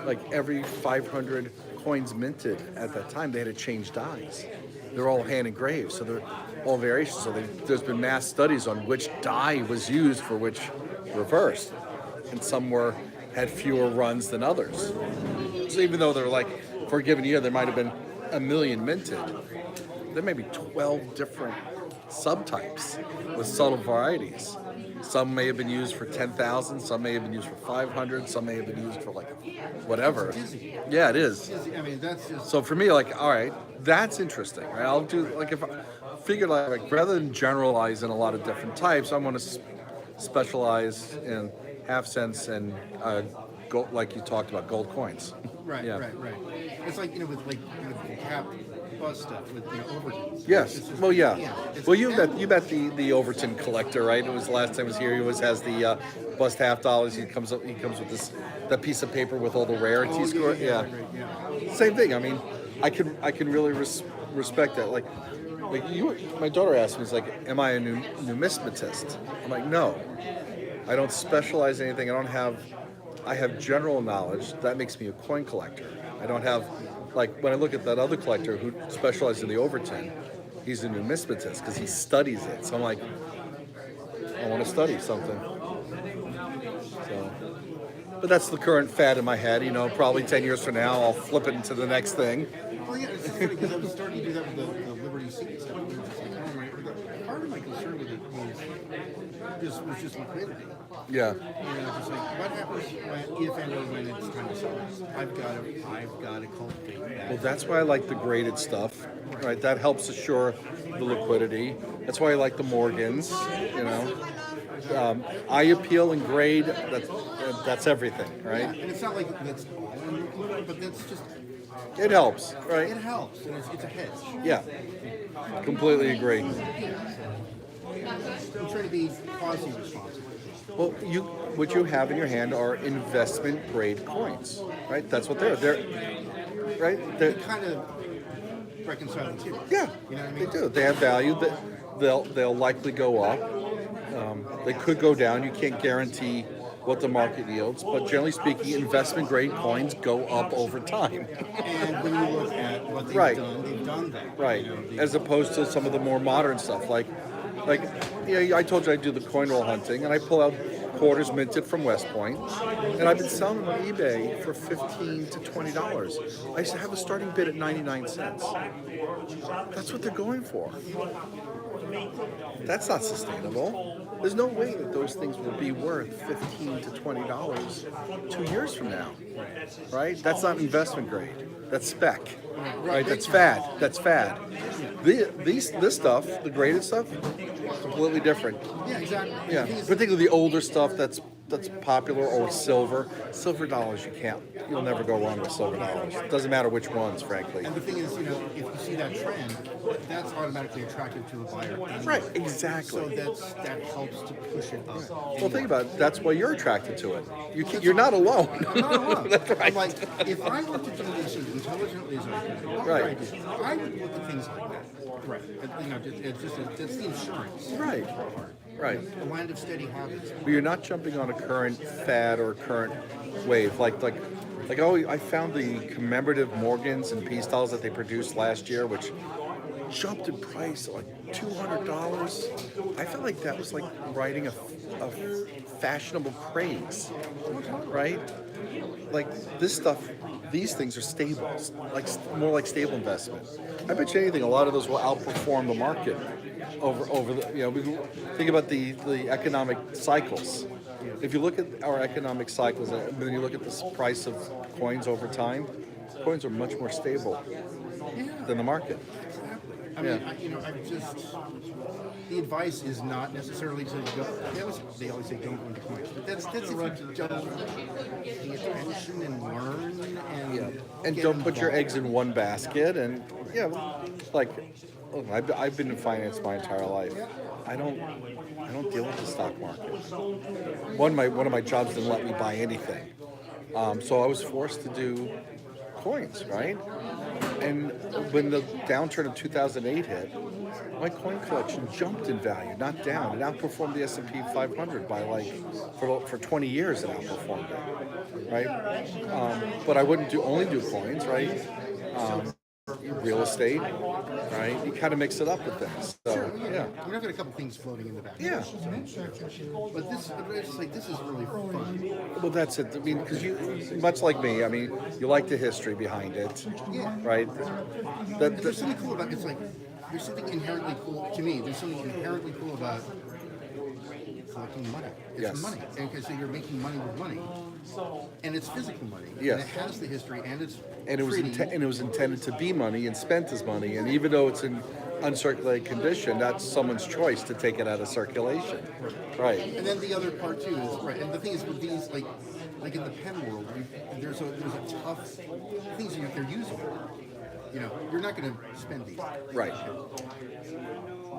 like every 500 coins minted at that time, they had to change dies. They're all hand engraved, so they're all variations. So there's been mass studies on which die was used for which reverse, and some had fewer runs than others. So even though they're like, for a given year, there might have been 1 million minted, there may be 12 different subtypes with subtle varieties. Some may have been used for 10,000, some may have been used for 500, some may have been used for like whatever. Yeah, it is. I mean, that's just... So for me, like, all right, that's interesting, right? I'll do, like, if I figured, like rather than generalize in a lot of different types, I want to specialize in half cents and gold, like you talked about, gold coins. Right, Yeah. right. It's like, with cap bus stuff, with Overtons. Yes. It's just- Well, yeah. it's Well, like, you bet the Overton collector, right? It was the last time he was here. He always has the bust half dollars. He comes with that piece of paper with all the rarities. Yeah. Same thing. I mean, I can really respect that. Like you, my daughter asked me, "Is like, am I a numismatist?" I'm like, no. I don't specialize in anything. I have general knowledge. That makes me a coin collector. I don't have, like, when I look at that other collector who specializes in the Overton, he's a numismatist because he studies it. So I'm like, I want to study something. So, but that's the current fad in my head. Probably 10 years from now, I'll flip it into the next thing. Well, yeah, it's just funny because I was starting to do that with the Liberty Seed stuff. And it was just like, oh my, part of my concern with it was just liquidity. Yeah. Just like, what happens if and or when it's time to sell this? I've got to cultivate that. Well, that's why I like the graded stuff, right? That helps assure the liquidity. That's why I like the Morgans, eye appeal and grade, that's everything, right? Yeah, and it's not like that's all I'm looking for, but that's just... It helps, right? It helps, and it's a hedge. Yeah, completely agree. I'm trying to be quasi-responsible. Well, what you have in your hand are investment grade coins, right? That's what they're right? They kind of reconcile the two. Yeah, You know what I they mean? do. They have value. That they'll likely go up. They could go down. You can't guarantee what the market yields, but generally speaking, investment grade coins go up over time. And when you look at what they've Right. done, they've done that. Right. You know, As opposed to some of the more modern stuff, like I told you I do the coin roll hunting, and I pull out quarters minted from West Point, and I've been selling them on eBay for $15 to $20. I used to have a starting bid at 99 cents. That's what they're going for. That's not sustainable. There's no way that those things will be worth $15 to $20 2 years from now, right? That's not investment grade. That's spec, right? That's fad. That's fad. This stuff, the graded stuff, completely different. yeah, exactly. Yeah, particularly the older stuff that's popular, or silver dollars. You'll never go wrong with silver dollars. It doesn't matter which ones, frankly. And the thing is, you know, if you see that trend, that's automatically attractive to a buyer. Right, exactly. So that helps to push it up. Well, think about it. That's why you're attracted to it. You're not alone. I'm not alone. That's right. I'm like, if I were to do this as intelligently as I do, what would I do? I would look at things like that. Right. You know, it's the insurance. Right. Right. The land of steady habits. But you're not jumping on a current fad or current wave. Like I found the commemorative Morgans and peace dollars that they produced last year, which jumped in price like $200. I felt like that was like riding a fashionable craze, right? Like this stuff, these things are stable, like more like stable investment. I bet you anything, a lot of those will outperform the market over the, you know, we think about the economic cycles. If you look at our economic cycles, when you look at the price of coins over time, coins are much more stable than the market. I mean, the advice is not necessarily to go. They always say don't go into coins, but that's if you don't pay attention and learn And don't put your eggs in one basket. And like, look, I've been in finance my entire life. I don't deal with the stock market. One of my jobs didn't let me buy anything, so I was forced to do coins, right? And when the downturn of 2008 hit, my coin collection jumped in value, not down. It outperformed the S&P 500 by for 20 years. It outperformed it, right? But I wouldn't only do coins, right? Real estate, right? You kind of mix it up with things. So, yeah. We've got a couple things floating in the back. Yeah. But this is really fun. Well, that's it. I mean, because you, much like me, I mean, you like the history behind it, right? There's something cool about it. It's like, there's something inherently cool, to me, there's something inherently cool about collecting money. It's money. And because you're making money with money. And it's physical money. Yes. And it has the history, and it's and it was pretty. and it was intended to be money and spent as money. And even though it's in uncirculated condition, that's someone's choice to take it out of circulation, right? And then the other part too is right. And the thing is with these, like in the pen world, there's a tough things. They're usable. You know, you're not going to spend these. Right.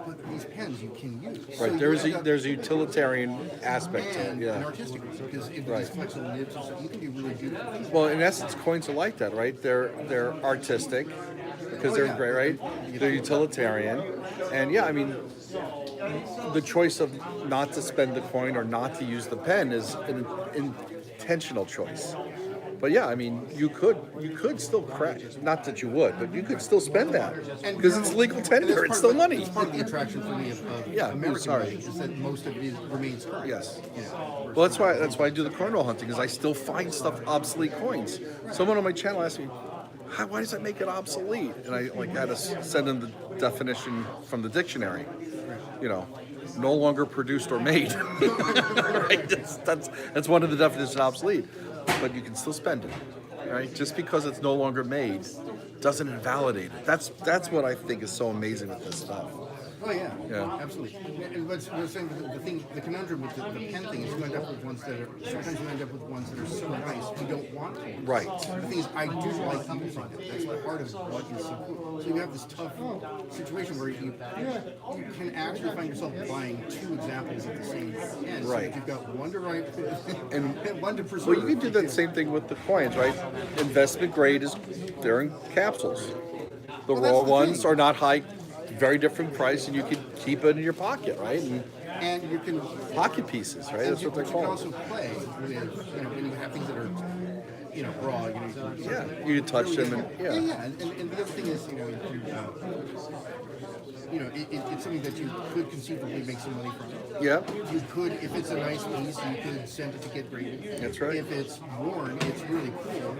But these pens you can use. Right. So There's a utilitarian aspect to it. and Yeah. an artistic one, because if Right. these flexible nibs and stuff, you can do really beautiful things. Well, in essence, coins are like that, right? They're artistic because they're great, right? They're utilitarian, and I mean, the choice of not to spend the coin or not to use the pen is an intentional choice. But I mean, you could still crash. Not that you would, but you could still spend that because it's legal tender. It's still money. It's part of the attraction for me of American money is that most of it remains current. Yes. You know, Well, that's why I do the coin roll hunting, is I still find stuff obsolete coins. Someone on my channel asked me, why does that make it obsolete? And I had to send them the definition from the dictionary. You know, no longer produced or made. Right? That's one of the definitions of obsolete. But you can still spend it, right? Just because it's no longer made doesn't invalidate it. That's what I think is so amazing with this stuff. Oh yeah, Yeah. absolutely. And what's we're saying, the conundrum with the pen thing is you end up with ones that are sometimes you end up with ones that are so nice you don't want to. Right. The thing is, I do like using it. That's part of what is so cool. So you have this tough situation where you can actually find yourself buying two examples of the same pen. So Right. you've got one to write And one to preserve. Well, you can do that same thing with the coins, right? Investment grade they're in capsules. The Well, that's raw the ones thing. are not high, very different price, and you can keep it in your pocket, right? And And you can Pocket pieces, right? That's what they're You can called. also play with, when you have things that are, raw. Yeah, you can touch them and Yeah. And the other thing is, it's something that you could conceivably make some money from. Yeah. You could, if it's a nice piece, you could send it to get graded. That's right. If it's worn, it's really cool.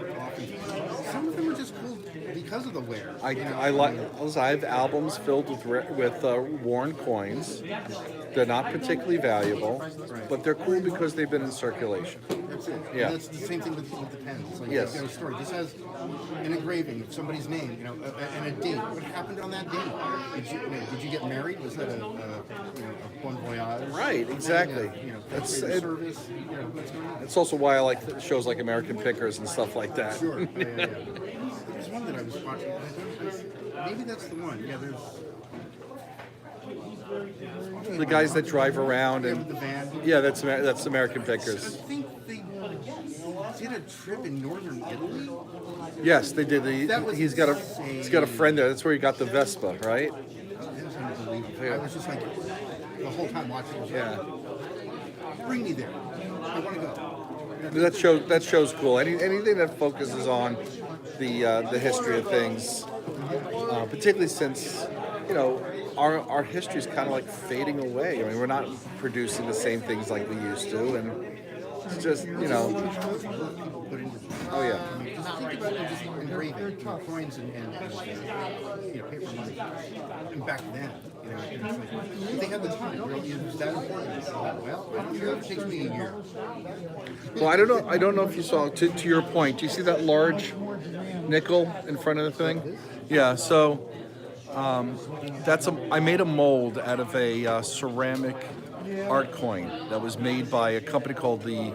Some of them are just cool because of the wear. I like. I have albums filled with worn coins. They're not particularly valuable, but they're cool because they've been in circulation. That's it. Yeah. And that's the same thing with the pens. Like, Yes. you've got a story. This has an engraving of somebody's name, and a date. What happened on that date? Did you get married? Was that a bon voyage? Right, exactly. That's That's service. What's going on? It's also why I like shows like American Pickers and stuff like that. Sure. Yeah. There's one that I was watching. Maybe that's the one. Yeah, there's. The guys that drive around With and the van. yeah, that's American I Pickers. think they did a trip in northern Italy. Yes, they did. That was He's got a friend there. That's where he got the Vespa, right? It was unbelievable. I was just like, the whole time watching. I was like, bring me there. I want to go. That show's cool. Anything that focuses on the history of things, particularly since our history is kind of like fading away. I mean, we're not producing the same things like we used to, and it's just oh yeah. Just think about it, just engraving, coins and paper money. And back then, it's like, they had the time. It was that important. Well, I don't know if it takes me a year. Well, I don't know if you saw. To your point, do you see that large nickel in front of the thing? Yeah. So I made a mold out of a ceramic art coin that was made by a company called the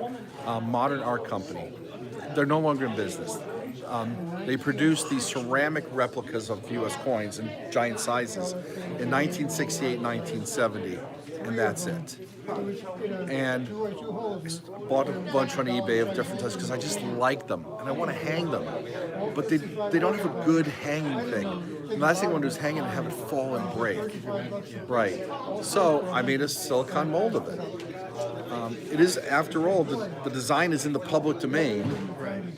Modern Art Company. They're no longer in business. They produced these ceramic replicas of U.S. coins in giant sizes in 1968, 1970, and that's it. And I bought a bunch on eBay of different types because I just like them and I want to hang them, but they don't have a good hanging thing. The last thing I want to do is hang it and have it fall and break. Right. So I made a silicone mold of it. It is, after all, the design is in the public domain.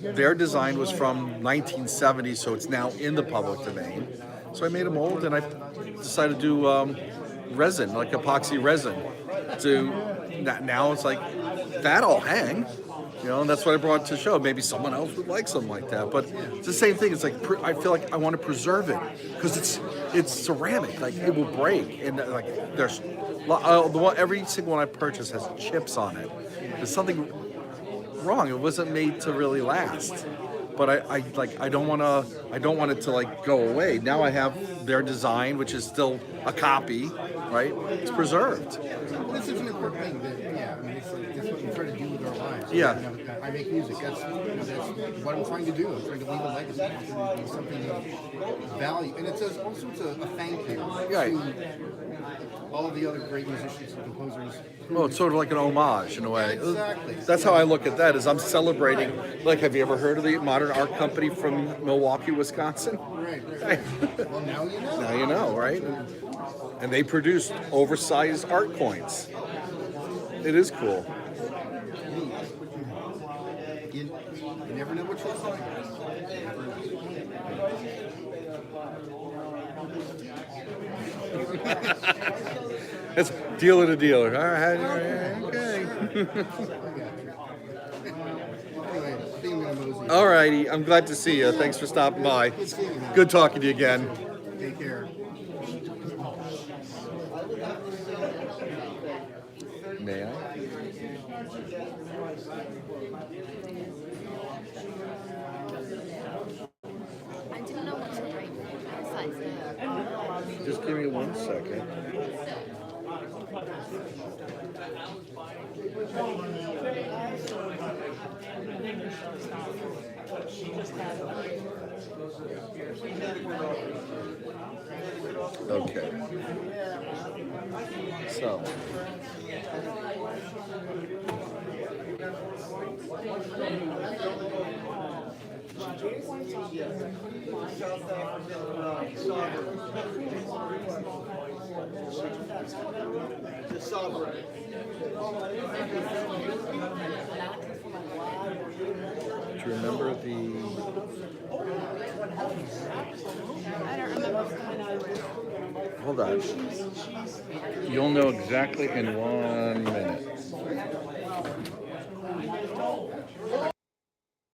Their design was from 1970, so it's now in the public domain. So I made a mold and I decided to do resin, like epoxy resin. Now it's like, that'll hang. And that's what I brought to show. Maybe someone else would like something like that, but it's the same thing. It's like I feel like I want to preserve it because it's ceramic. Like it will break, and like there's every single one I purchase has chips on it. There's something wrong. It wasn't made to really last. But I don't want it to like go away. Now I have their design, which is still a copy, right? It's preserved. Well, this is an important thing. That's what we try to do with our lives. Yeah. I make music. That's what I'm trying to do. I'm trying to leave a legacy. I'm trying to do something of value. And it's also a thank you to all of the other great musicians and composers. Well, it's sort of like an homage in a way. Exactly. That's how I look at that. Is I'm celebrating. Like, have you ever heard of the Modern Art Company from Milwaukee, Wisconsin? Right. Well, now you know. Now you know, right? And they produced oversized art coins. It is cool. You never know what you'll find. It's dealer to dealer. All right. Okay. Anyway, I think I'm gonna mosey. All righty. I'm glad to see you. Thanks for stopping by. Good talking to you again. Take care. May I? I didn't know what to bring besides that. Just give me 1 second. Okay. So. Just saw Do you remember the? I don't remember coming through. Hold on. You'll know exactly in 1 minute.